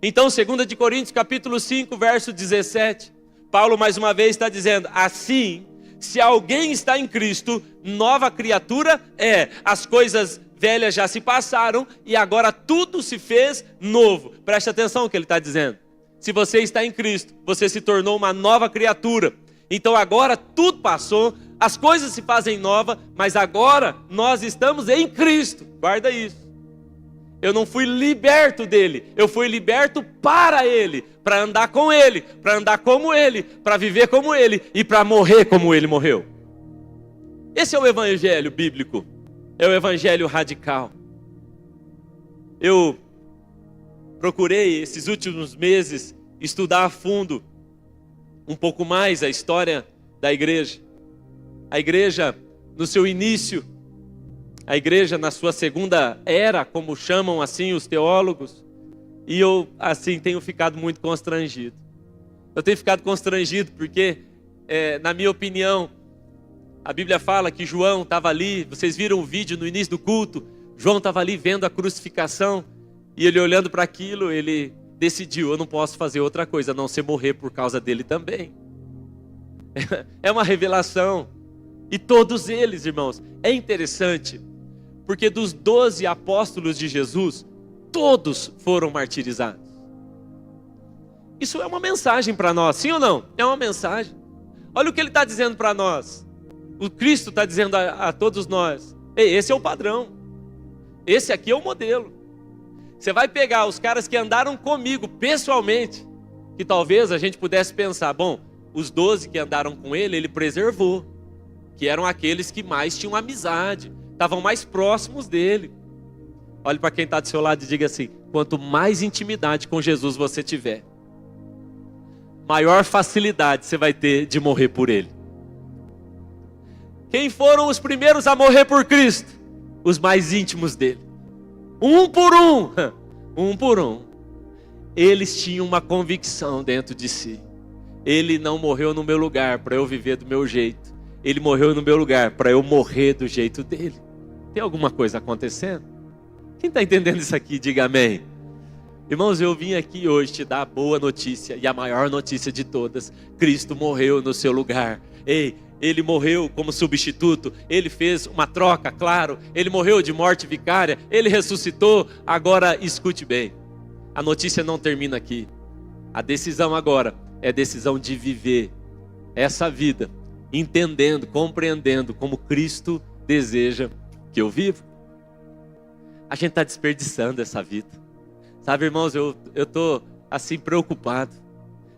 [SPEAKER 1] Então, 2 de Coríntios capítulo 5, verso 17. Paulo mais uma vez está dizendo, assim, se alguém está em Cristo, nova criatura é. As coisas velhas já se passaram e agora tudo se fez novo. Preste atenção no que ele está dizendo. Se você está em Cristo, você se tornou uma nova criatura. Então agora tudo passou, as coisas se fazem novas, mas agora nós estamos em Cristo. Guarda isso. Eu não fui liberto dele, eu fui liberto para ele, para andar com ele, para andar como ele, para viver como ele e para morrer como ele morreu. Esse é o evangelho bíblico, é o evangelho radical. Eu procurei esses últimos meses estudar a fundo um pouco mais a história da igreja. A igreja no seu início, a igreja na sua segunda era, como chamam assim os teólogos, e eu assim tenho ficado muito constrangido. Eu tenho ficado constrangido porque, na minha opinião, a Bíblia fala que João estava ali, vocês viram o vídeo no início do culto, João estava ali vendo a crucificação, e ele olhando para aquilo, ele decidiu, eu não posso fazer outra coisa, a não ser morrer por causa dele também. É uma revelação. E todos eles, irmãos, é interessante, porque dos 12 apóstolos de Jesus, todos foram martirizados. Isso é uma mensagem para nós, sim ou não? É uma mensagem. Olha o que ele está dizendo para nós. O Cristo está dizendo a todos nós, ei, esse é o padrão. Esse aqui é o modelo. Você vai pegar os caras que andaram comigo pessoalmente, que talvez a gente pudesse pensar, bom, os 12 que andaram com ele, ele preservou, que eram aqueles que mais tinham amizade, estavam mais próximos dele. Olhe para quem está do seu lado e diga assim, quanto mais intimidade com Jesus você tiver, maior facilidade você vai ter de morrer por ele. Quem foram os primeiros a morrer por Cristo? Os mais íntimos dele. Um por um. Eles tinham uma convicção dentro de si. Ele não morreu no meu lugar para eu viver do meu jeito. Ele morreu no meu lugar para eu morrer do jeito dele. Tem alguma coisa acontecendo? Quem está entendendo isso aqui, diga amém. Irmãos, eu vim aqui hoje te dar a boa notícia e a maior notícia de todas. Cristo morreu no seu lugar. Ei, ele morreu como substituto, ele fez uma troca, claro, ele morreu de morte vicária, ele ressuscitou. Agora escute bem, a notícia não termina aqui. A decisão agora é decisão de viver essa vida, entendendo, compreendendo como Cristo deseja que eu viva. A gente está desperdiçando essa vida. Sabe, irmãos, eu estou assim preocupado.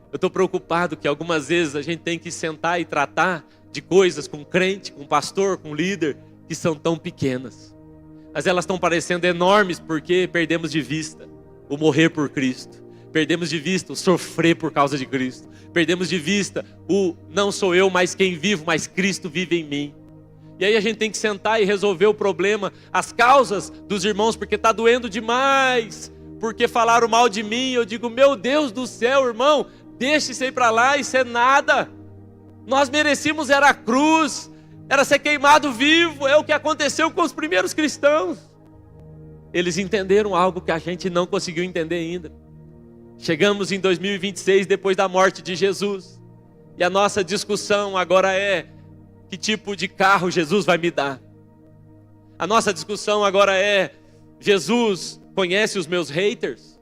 [SPEAKER 1] Eu estou preocupado que algumas vezes a gente tem que sentar e tratar de coisas com crente, com pastor, com líder, que são tão pequenas. Mas elas estão parecendo enormes porque perdemos de vista o morrer por Cristo. Perdemos de vista o sofrer por causa de Cristo. Perdemos de vista o não sou eu mais quem vivo, mas Cristo vive em mim. E aí a gente tem que sentar e resolver o problema, as causas dos irmãos, porque está doendo demais, porque falaram mal de mim. Eu digo, meu Deus do céu, irmão, deixe isso aí para lá, isso é nada. Nós merecíamos era a cruz, era ser queimado vivo, é o que aconteceu com os primeiros cristãos. Eles entenderam algo que a gente não conseguiu entender ainda. Chegamos em 2026, depois da morte de Jesus, e a nossa discussão agora é, que tipo de carro Jesus vai me dar? A nossa discussão agora é, Jesus conhece os meus haters?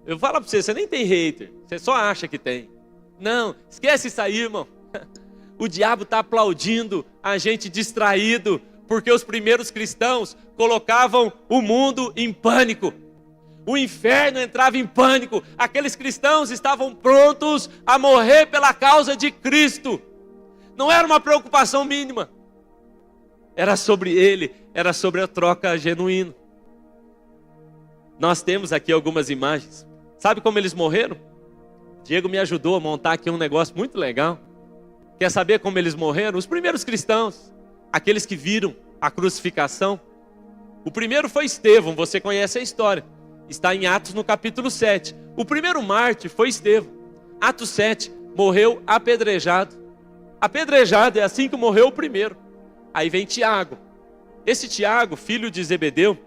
[SPEAKER 1] Eu falo para você, você nem tem hater, você só acha que tem. Não, esquece isso aí, irmão. O diabo está aplaudindo a gente distraído, porque os primeiros cristãos colocavam o mundo em pânico. O inferno entrava em pânico. Aqueles cristãos estavam prontos a morrer pela causa de Cristo. Não era uma preocupação mínima. Era sobre ele, era sobre a troca genuína. Nós temos aqui algumas imagens. Sabe como eles morreram? Diego me ajudou a montar aqui um negócio muito legal. Quer saber como eles morreram? Os primeiros cristãos, aqueles que viram a crucificação. O primeiro foi Estevão, você conhece a história. Está em Atos no capítulo 7. O primeiro mártir foi Estevão. Atos 7, morreu apedrejado. Apedrejado, é assim que morreu o primeiro. Aí vem Tiago. Esse Tiago, filho de Zebedeu,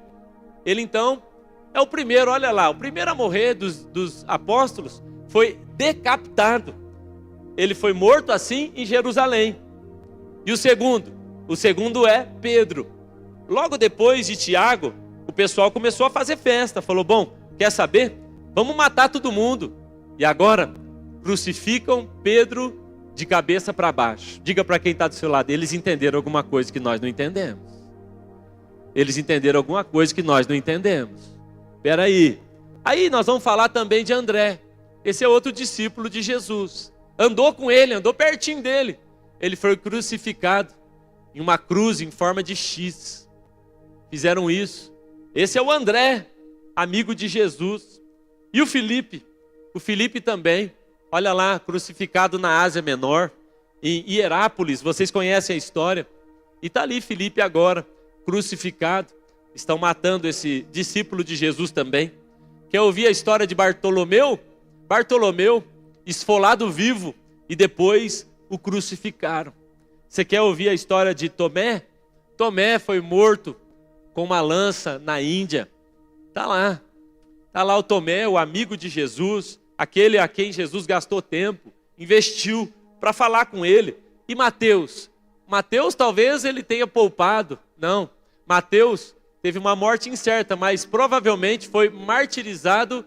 [SPEAKER 1] ele então é o primeiro, olha lá, o primeiro a morrer dos apóstolos foi decapitado. Ele foi morto assim em Jerusalém. E o segundo é Pedro. Logo depois de Tiago, o pessoal começou a fazer festa. Falou, bom, quer saber? Vamos matar todo mundo. E agora, crucificam Pedro de cabeça para baixo. Diga para quem está do seu lado, eles entenderam alguma coisa que nós não entendemos. Eles entenderam alguma coisa que nós não entendemos. Espera aí. Aí nós vamos falar também de André. Esse é outro discípulo de Jesus. Andou com ele, andou pertinho dele. Ele foi crucificado em uma cruz em forma de X. Fizeram isso. Esse é o André, amigo de Jesus. E o Filipe? O Filipe também. Olha lá, crucificado na Ásia Menor, em Hierápolis, vocês conhecem a história. E está ali Filipe agora, crucificado. Estão matando esse discípulo de Jesus também. Quer ouvir a história de Bartolomeu? Bartolomeu, esfolado vivo, e depois o crucificaram. Você quer ouvir a história de Tomé? Tomé foi morto com uma lança na Índia. Está lá o Tomé, o amigo de Jesus, aquele a quem Jesus gastou tempo, investiu para falar com ele. E Mateus? Mateus talvez ele tenha poupado. Não, Mateus teve uma morte incerta, mas provavelmente foi martirizado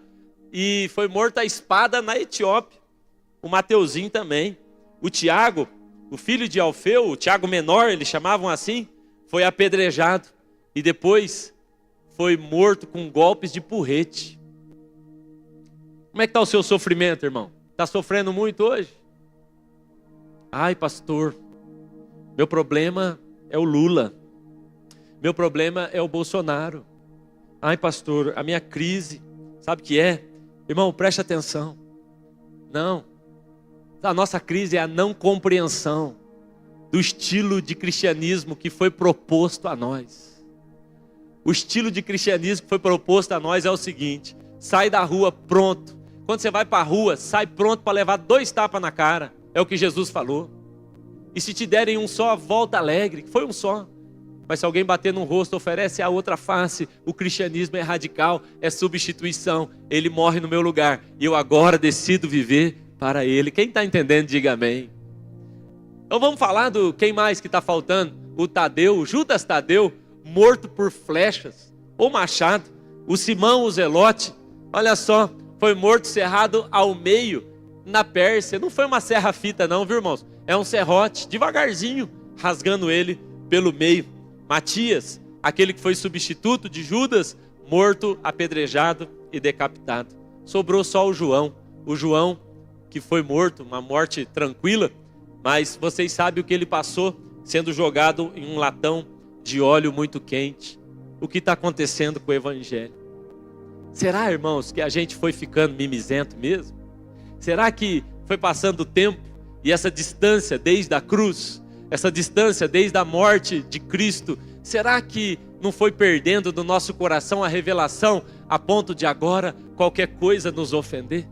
[SPEAKER 1] e foi morto à espada na Etiópia. O Mateuzinho também. O Tiago, o filho de Alfeu, o Tiago menor, eles chamavam assim, foi apedrejado e depois foi morto com golpes de porrete. Como é que está o seu sofrimento, irmão? Está sofrendo muito hoje? Ai, pastor, meu problema é o Lula. Meu problema é o Bolsonaro. Ai, pastor, a minha crise, sabe o que é? Irmão, preste atenção. Não. A nossa crise é a não compreensão do estilo de cristianismo que foi proposto a nós. O estilo de cristianismo que foi proposto a nós é o seguinte: sai da rua pronto. Quando você vai para a rua, sai pronto para levar 2 tapas na cara. É o que Jesus falou. E se te derem um só, volta alegre. Foi um só. Mas se alguém bater no rosto, oferece a outra face. O cristianismo é radical, é substituição. Ele morre no meu lugar e eu agora decido viver para ele. Quem está entendendo, diga amém. Então vamos falar do quem mais que está faltando? O Tadeu, o Judas Tadeu, morto por flechas ou machado. O Simão, o Zelote, olha só, foi morto cerrado ao meio na Pérsia. Não foi uma serra-fita não, viu, irmãos? É um serrote, devagarzinho, rasgando ele pelo meio. Matias, aquele que foi substituto de Judas, morto, apedrejado e decapitado. Sobrou só o João que foi morto, uma morte tranquila, mas vocês sabem o que ele passou, sendo jogado em um latão de óleo muito quente. O que está acontecendo com o evangelho? Será, irmãos, que a gente foi ficando mimizento mesmo? Será que foi passando o tempo e essa distância desde a cruz, essa distância desde a morte de Cristo, será que não foi perdendo do nosso coração a revelação a ponto de agora qualquer coisa nos ofender?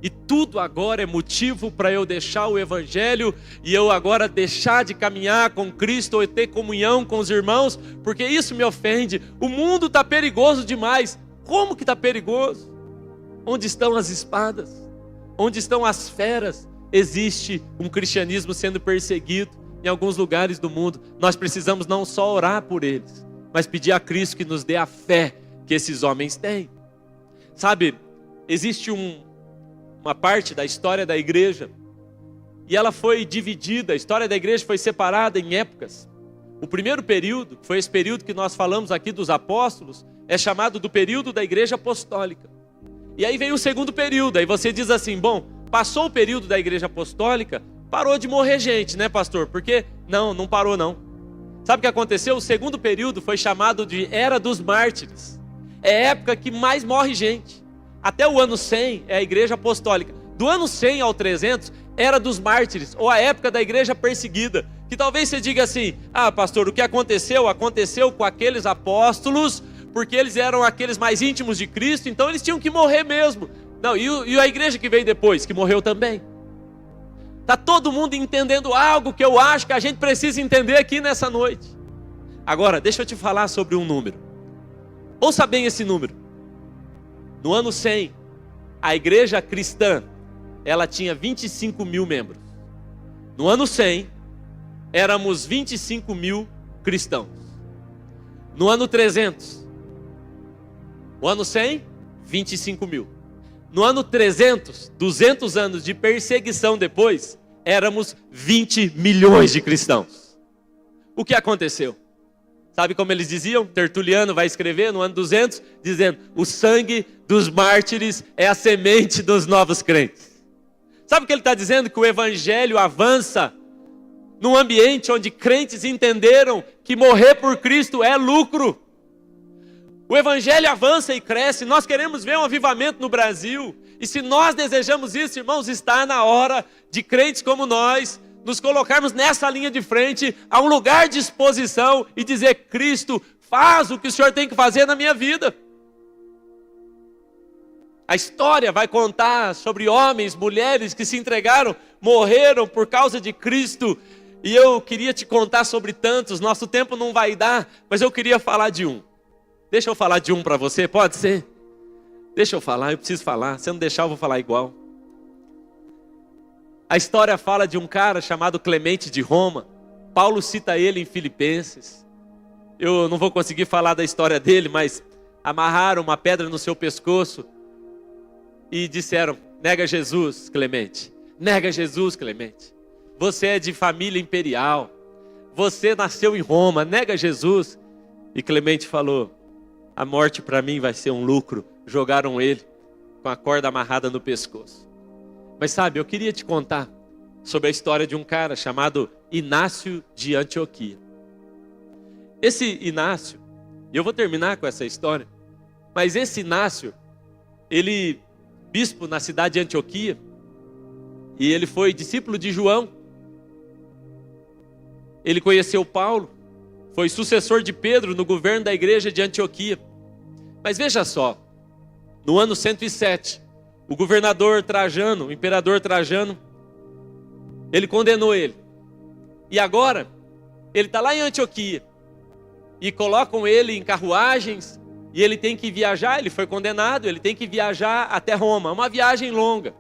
[SPEAKER 1] E tudo agora é motivo para eu deixar o evangelho e eu agora deixar de caminhar com Cristo ou ter comunhão com os irmãos, porque isso me ofende. O mundo está perigoso demais. Como que está perigoso? Onde estão as espadas? Onde estão as feras? Existe um cristianismo sendo perseguido em alguns lugares do mundo. Nós precisamos não só orar por eles, mas pedir a Cristo que nos dê a fé que esses homens têm. Sabe, existe uma parte da história da igreja e ela foi dividida, a história da igreja foi separada em épocas. O primeiro período, foi esse período que nós falamos aqui dos apóstolos, é chamado do período da igreja apostólica. E aí vem o segundo período, aí você diz assim, bom, passou o período da igreja apostólica, parou de morrer gente, né, pastor? Porque não parou não. Sabe o que aconteceu? O segundo período foi chamado de Era dos Mártires. É a época que mais morre gente. Até o ano 100 é a igreja apostólica. Do ano 100 ao 300, Era dos Mártires, ou a época da igreja perseguida. Que talvez você diga assim, pastor, o que aconteceu? Aconteceu com aqueles apóstolos, porque eles eram aqueles mais íntimos de Cristo, então eles tinham que morrer mesmo. Não, e a igreja que veio depois, que morreu também. Está todo mundo entendendo algo que eu acho que a gente precisa entender aqui nessa noite. Agora, deixa eu te falar sobre um número. Ouça bem esse número. No ano 100, a igreja cristã, ela tinha 25 mil membros. No ano 100, éramos 25 mil cristãos. No ano 300, o ano 100, 25 mil. No ano 300, 200 anos de perseguição depois, éramos 20 milhões de cristãos. O que aconteceu? Sabe como eles diziam? Tertuliano vai escrever no ano 200, dizendo, o sangue dos mártires é a semente dos novos crentes. Sabe o que ele está dizendo? Que o evangelho avança num ambiente onde crentes entenderam que morrer por Cristo é lucro. O evangelho avança e cresce, nós queremos ver um avivamento no Brasil, e se nós desejamos isso, irmãos, está na hora de crentes como nós, nos colocarmos nessa linha de frente, a um lugar de exposição, e dizer, Cristo, faz o que o Senhor tem que fazer na minha vida. A história vai contar sobre homens, mulheres que se entregaram, morreram por causa de Cristo, e eu queria te contar sobre tantos, nosso tempo não vai dar, mas eu queria falar de um. Deixa eu falar de um para você, pode ser? Deixa eu falar, eu preciso falar. Se eu não deixar, eu vou falar igual. A história fala de um cara chamado Clemente de Roma. Paulo cita ele em Filipenses. Eu não vou conseguir falar da história dele, mas amarraram uma pedra no seu pescoço e disseram, nega Jesus, Clemente. Nega Jesus, Clemente. Você é de família imperial. Você nasceu em Roma, nega Jesus. E Clemente falou, a morte para mim vai ser um lucro. Jogaram ele com a corda amarrada no pescoço. Mas sabe, eu queria te contar sobre a história de um cara chamado Inácio de Antioquia. Esse Inácio, e eu vou terminar com essa história, mas esse Inácio, ele, bispo na cidade de Antioquia, e ele foi discípulo de João. Ele conheceu Paulo, foi sucessor de Pedro no governo da igreja de Antioquia. Mas veja só, no ano 107, o governador Trajano, o imperador Trajano, ele condenou ele. E agora, ele está lá em Antioquia, e colocam ele em carruagens, e ele tem que viajar, ele foi condenado, ele tem que viajar até Roma, uma viagem longa.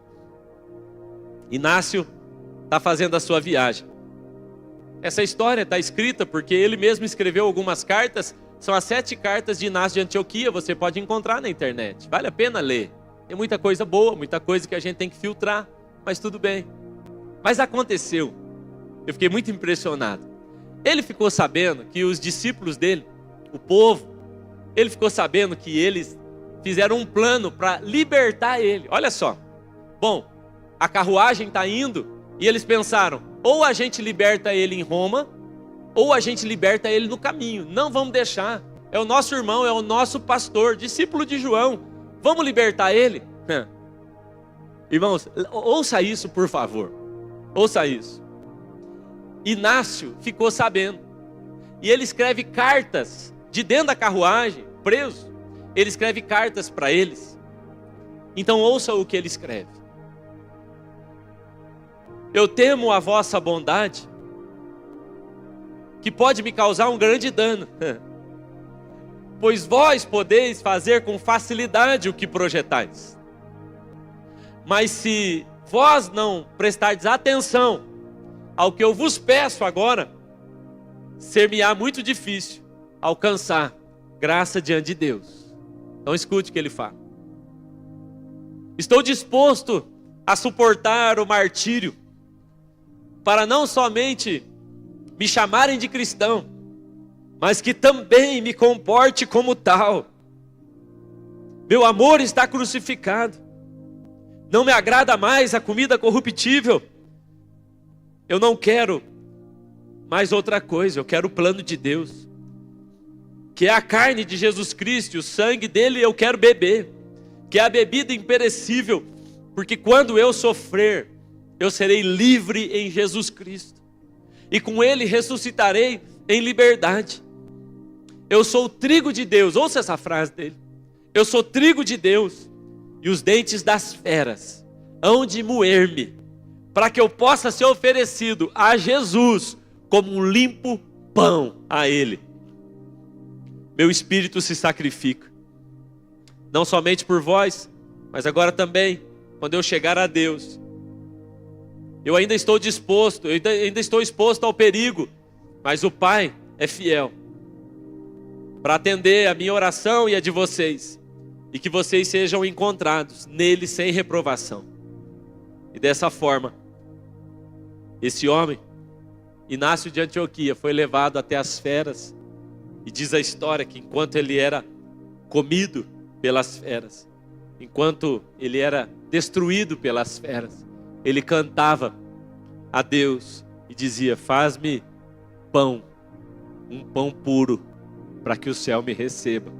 [SPEAKER 1] Inácio está fazendo a sua viagem. Essa história está escrita porque ele mesmo escreveu algumas cartas. São as 7 cartas de Inácio de Antioquia, você pode encontrar na internet. Vale a pena ler. Tem muita coisa boa, muita coisa que a gente tem que filtrar, mas tudo bem. Mas aconteceu, eu fiquei muito impressionado. Ele ficou sabendo que os discípulos dele, o povo, ele ficou sabendo que eles fizeram um plano para libertar ele. Olha só, bom, a carruagem está indo e eles pensaram, ou a gente liberta ele em Roma, ou a gente liberta ele no caminho. Não vamos deixar. É o nosso irmão, é o nosso pastor, discípulo de João. Vamos libertar ele? Irmãos, ouça isso, por favor. Ouça isso. Inácio ficou sabendo. E ele escreve cartas de dentro da carruagem, preso. Ele escreve cartas para eles. Então ouça o que ele escreve. Eu temo a vossa bondade, que pode me causar um grande dano. Pois vós podeis fazer com facilidade o que projetais. Mas se vós não prestardes atenção ao que eu vos peço agora, ser-me-á muito difícil alcançar graça diante de Deus. Então escute o que ele fala. Estou disposto a suportar o martírio, para não somente me chamarem de cristão, mas que também me comporte como tal. Meu amor está crucificado. Não me agrada mais a comida corruptível. Eu não quero mais outra coisa, eu quero o plano de Deus, que é a carne de Jesus Cristo, o sangue dele eu quero beber, que é a bebida imperecível, porque quando eu sofrer, eu serei livre em Jesus Cristo, e com ele ressuscitarei em liberdade. Eu sou o trigo de Deus, ouça essa frase dele, eu sou trigo de Deus, e os dentes das feras hão de moer-me, para que eu possa ser oferecido a Jesus, como um limpo pão a ele. Meu espírito se sacrifica, não somente por vós, mas agora também, quando eu chegar a Deus, eu ainda estou disposto, eu ainda estou exposto ao perigo, mas o Pai é fiel, para atender a minha oração e a de vocês, e que vocês sejam encontrados nele sem reprovação. E dessa forma, esse homem, Inácio de Antioquia, foi levado até as feras, e diz a história que enquanto ele era comido pelas feras, enquanto ele era destruído pelas feras, ele cantava a Deus e dizia: faz-me pão, um pão puro, para que o céu me receba.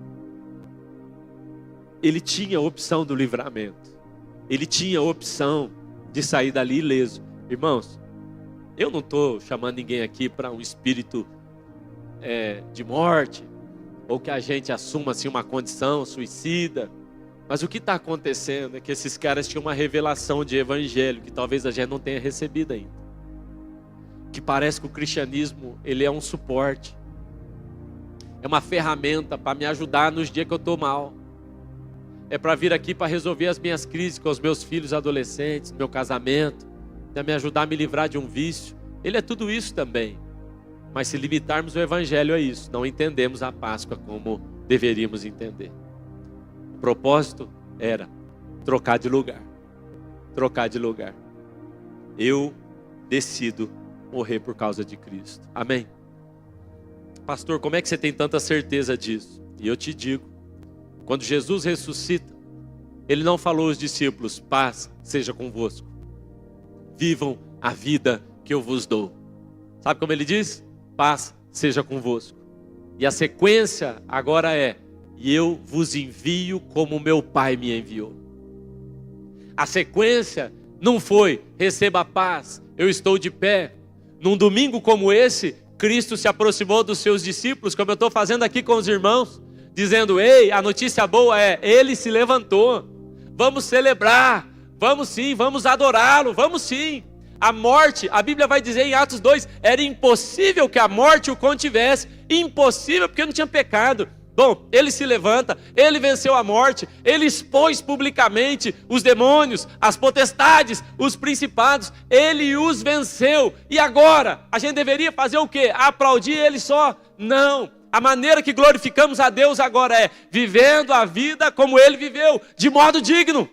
[SPEAKER 1] Ele tinha a opção do livramento, ele tinha a opção de sair dali ileso. Irmãos, eu não estou chamando ninguém aqui para um espírito de morte, ou que a gente assuma assim uma condição suicida, mas o que está acontecendo é que esses caras tinham uma revelação de evangelho que talvez a gente não tenha recebido ainda, que parece que o cristianismo ele é um suporte, é uma ferramenta para me ajudar nos dias que eu estou mal, é para vir aqui para resolver as minhas crises com os meus filhos adolescentes, meu casamento, para me ajudar a me livrar de um vício. Ele é tudo isso também. Mas se limitarmos o evangelho a isso, não entendemos a Páscoa como deveríamos entender. O propósito era trocar de lugar. Trocar de lugar. Eu decido morrer por causa de Cristo. Amém? Pastor, como é que você tem tanta certeza disso? E eu te digo, quando Jesus ressuscita, ele não falou aos discípulos: paz seja convosco, vivam a vida que eu vos dou. Sabe como ele diz? Paz seja convosco. E a sequência agora é: e eu vos envio como meu Pai me enviou. A sequência não foi: receba a paz, eu estou de pé. Num domingo como esse, Cristo se aproximou dos seus discípulos, como eu estou fazendo aqui com os irmãos, dizendo: ei, a notícia boa é, ele se levantou, vamos celebrar, vamos sim, vamos adorá-lo, vamos sim. A morte, a Bíblia vai dizer em Atos 2, era impossível que a morte o contivesse, impossível porque não tinha pecado. Bom, ele se levanta, ele venceu a morte, ele expôs publicamente os demônios, as potestades, os principados, ele os venceu. E agora, a gente deveria fazer o quê? Aplaudir ele só? Não. A maneira que glorificamos a Deus agora é vivendo a vida como ele viveu, de modo digno.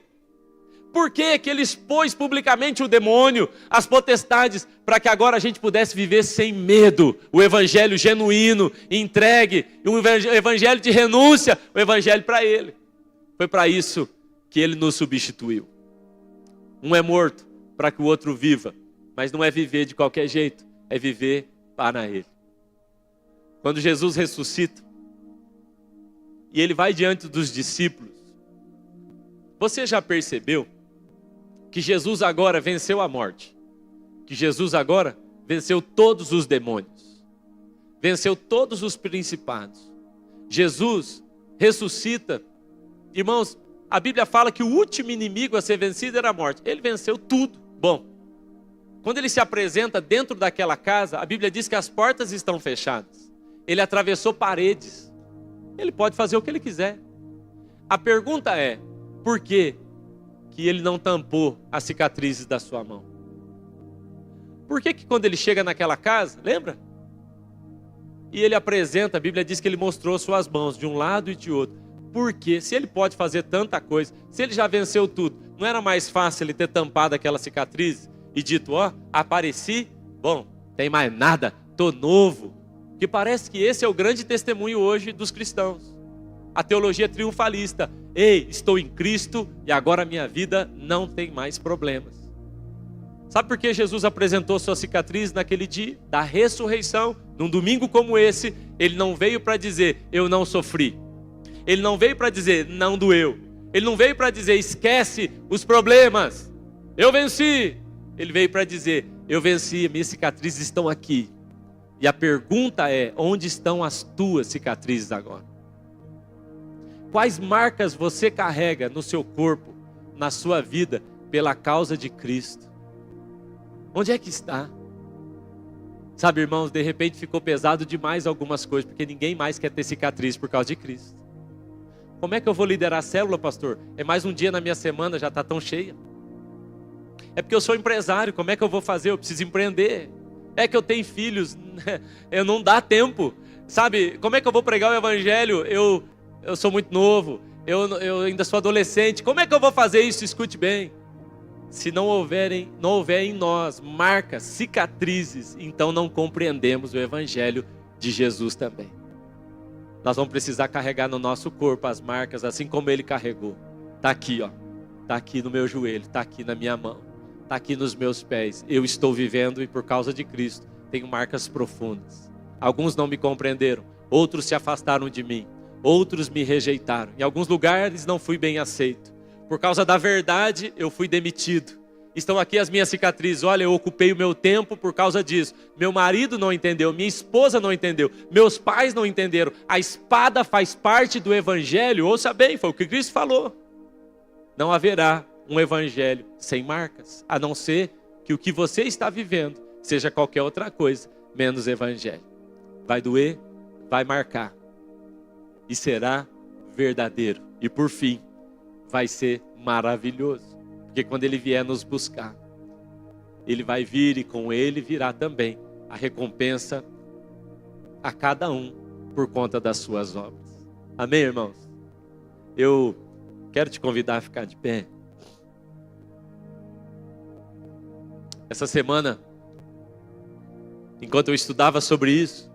[SPEAKER 1] Por que ele expôs publicamente o demônio, as potestades, para que agora a gente pudesse viver sem medo, o evangelho genuíno, entregue, um evangelho de renúncia, o evangelho para ele. Foi para isso que ele nos substituiu. Um é morto para que o outro viva, mas não é viver de qualquer jeito, é viver para ele. Quando Jesus ressuscita, e ele vai diante dos discípulos, você já percebeu que Jesus agora venceu a morte, que Jesus agora venceu todos os demônios, venceu todos os principados? Jesus ressuscita. Irmãos, a Bíblia fala que o último inimigo a ser vencido era a morte. Ele venceu tudo. Bom, quando ele se apresenta dentro daquela casa, a Bíblia diz que as portas estão fechadas. Ele atravessou paredes. Ele pode fazer o que ele quiser. A pergunta é: por que ele não tampou as cicatrizes da sua mão? Por que quando ele chega naquela casa, lembra? E ele apresenta, a Bíblia diz que ele mostrou suas mãos de um lado e de outro. Por quê? Se ele pode fazer tanta coisa, se ele já venceu tudo, não era mais fácil ele ter tampado aquela cicatriz e dito: ó, apareci, bom, tem mais nada, tô novo. Que parece que esse é o grande testemunho hoje dos cristãos. A teologia triunfalista. Ei, estou em Cristo e agora a minha vida não tem mais problemas. Sabe por que Jesus apresentou sua cicatriz naquele dia da ressurreição? Num domingo como esse, ele não veio para dizer, eu não sofri. Ele não veio para dizer, não doeu. Ele não veio para dizer, esquece os problemas. Eu venci. Ele veio para dizer, eu venci, minhas cicatrizes estão aqui. E a pergunta é, onde estão as tuas cicatrizes agora? Quais marcas você carrega no seu corpo, na sua vida, pela causa de Cristo? Onde é que está? Sabe, irmãos, de repente ficou pesado demais algumas coisas, porque ninguém mais quer ter cicatriz por causa de Cristo. Como é que eu vou liderar a célula, pastor? É mais um dia na minha semana, já está tão cheia. É porque eu sou empresário, como é que eu vou fazer? Eu preciso empreender. É que eu tenho filhos, eu não dá tempo. Sabe, como é que eu vou pregar o evangelho? Eu sou muito novo, eu ainda sou adolescente. Como é que eu vou fazer isso? Escute bem. Se não houver em nós marcas, cicatrizes, então não compreendemos o evangelho de Jesus também. Nós vamos precisar carregar no nosso corpo as marcas, assim como ele carregou. Está aqui, ó. Está aqui no meu joelho, está aqui na minha mão, está aqui nos meus pés. Eu estou vivendo e por causa de Cristo tenho marcas profundas. Alguns não me compreenderam, outros se afastaram de mim, outros me rejeitaram. Em alguns lugares não fui bem aceito. Por causa da verdade, eu fui demitido. Estão aqui as minhas cicatrizes. Olha, eu ocupei o meu tempo por causa disso. Meu marido não entendeu, minha esposa não entendeu, meus pais não entenderam. A espada faz parte do evangelho. Ouça bem, foi o que Cristo falou. Não haverá um evangelho sem marcas, a não ser que o que você está vivendo seja qualquer outra coisa, menos evangelho. Vai doer, vai marcar. E será verdadeiro. E por fim, vai ser maravilhoso, porque quando ele vier nos buscar, ele vai vir e com ele virá também a recompensa a cada um por conta das suas obras. Amém, irmãos? Eu quero te convidar a ficar de pé. Essa semana, enquanto eu estudava sobre isso,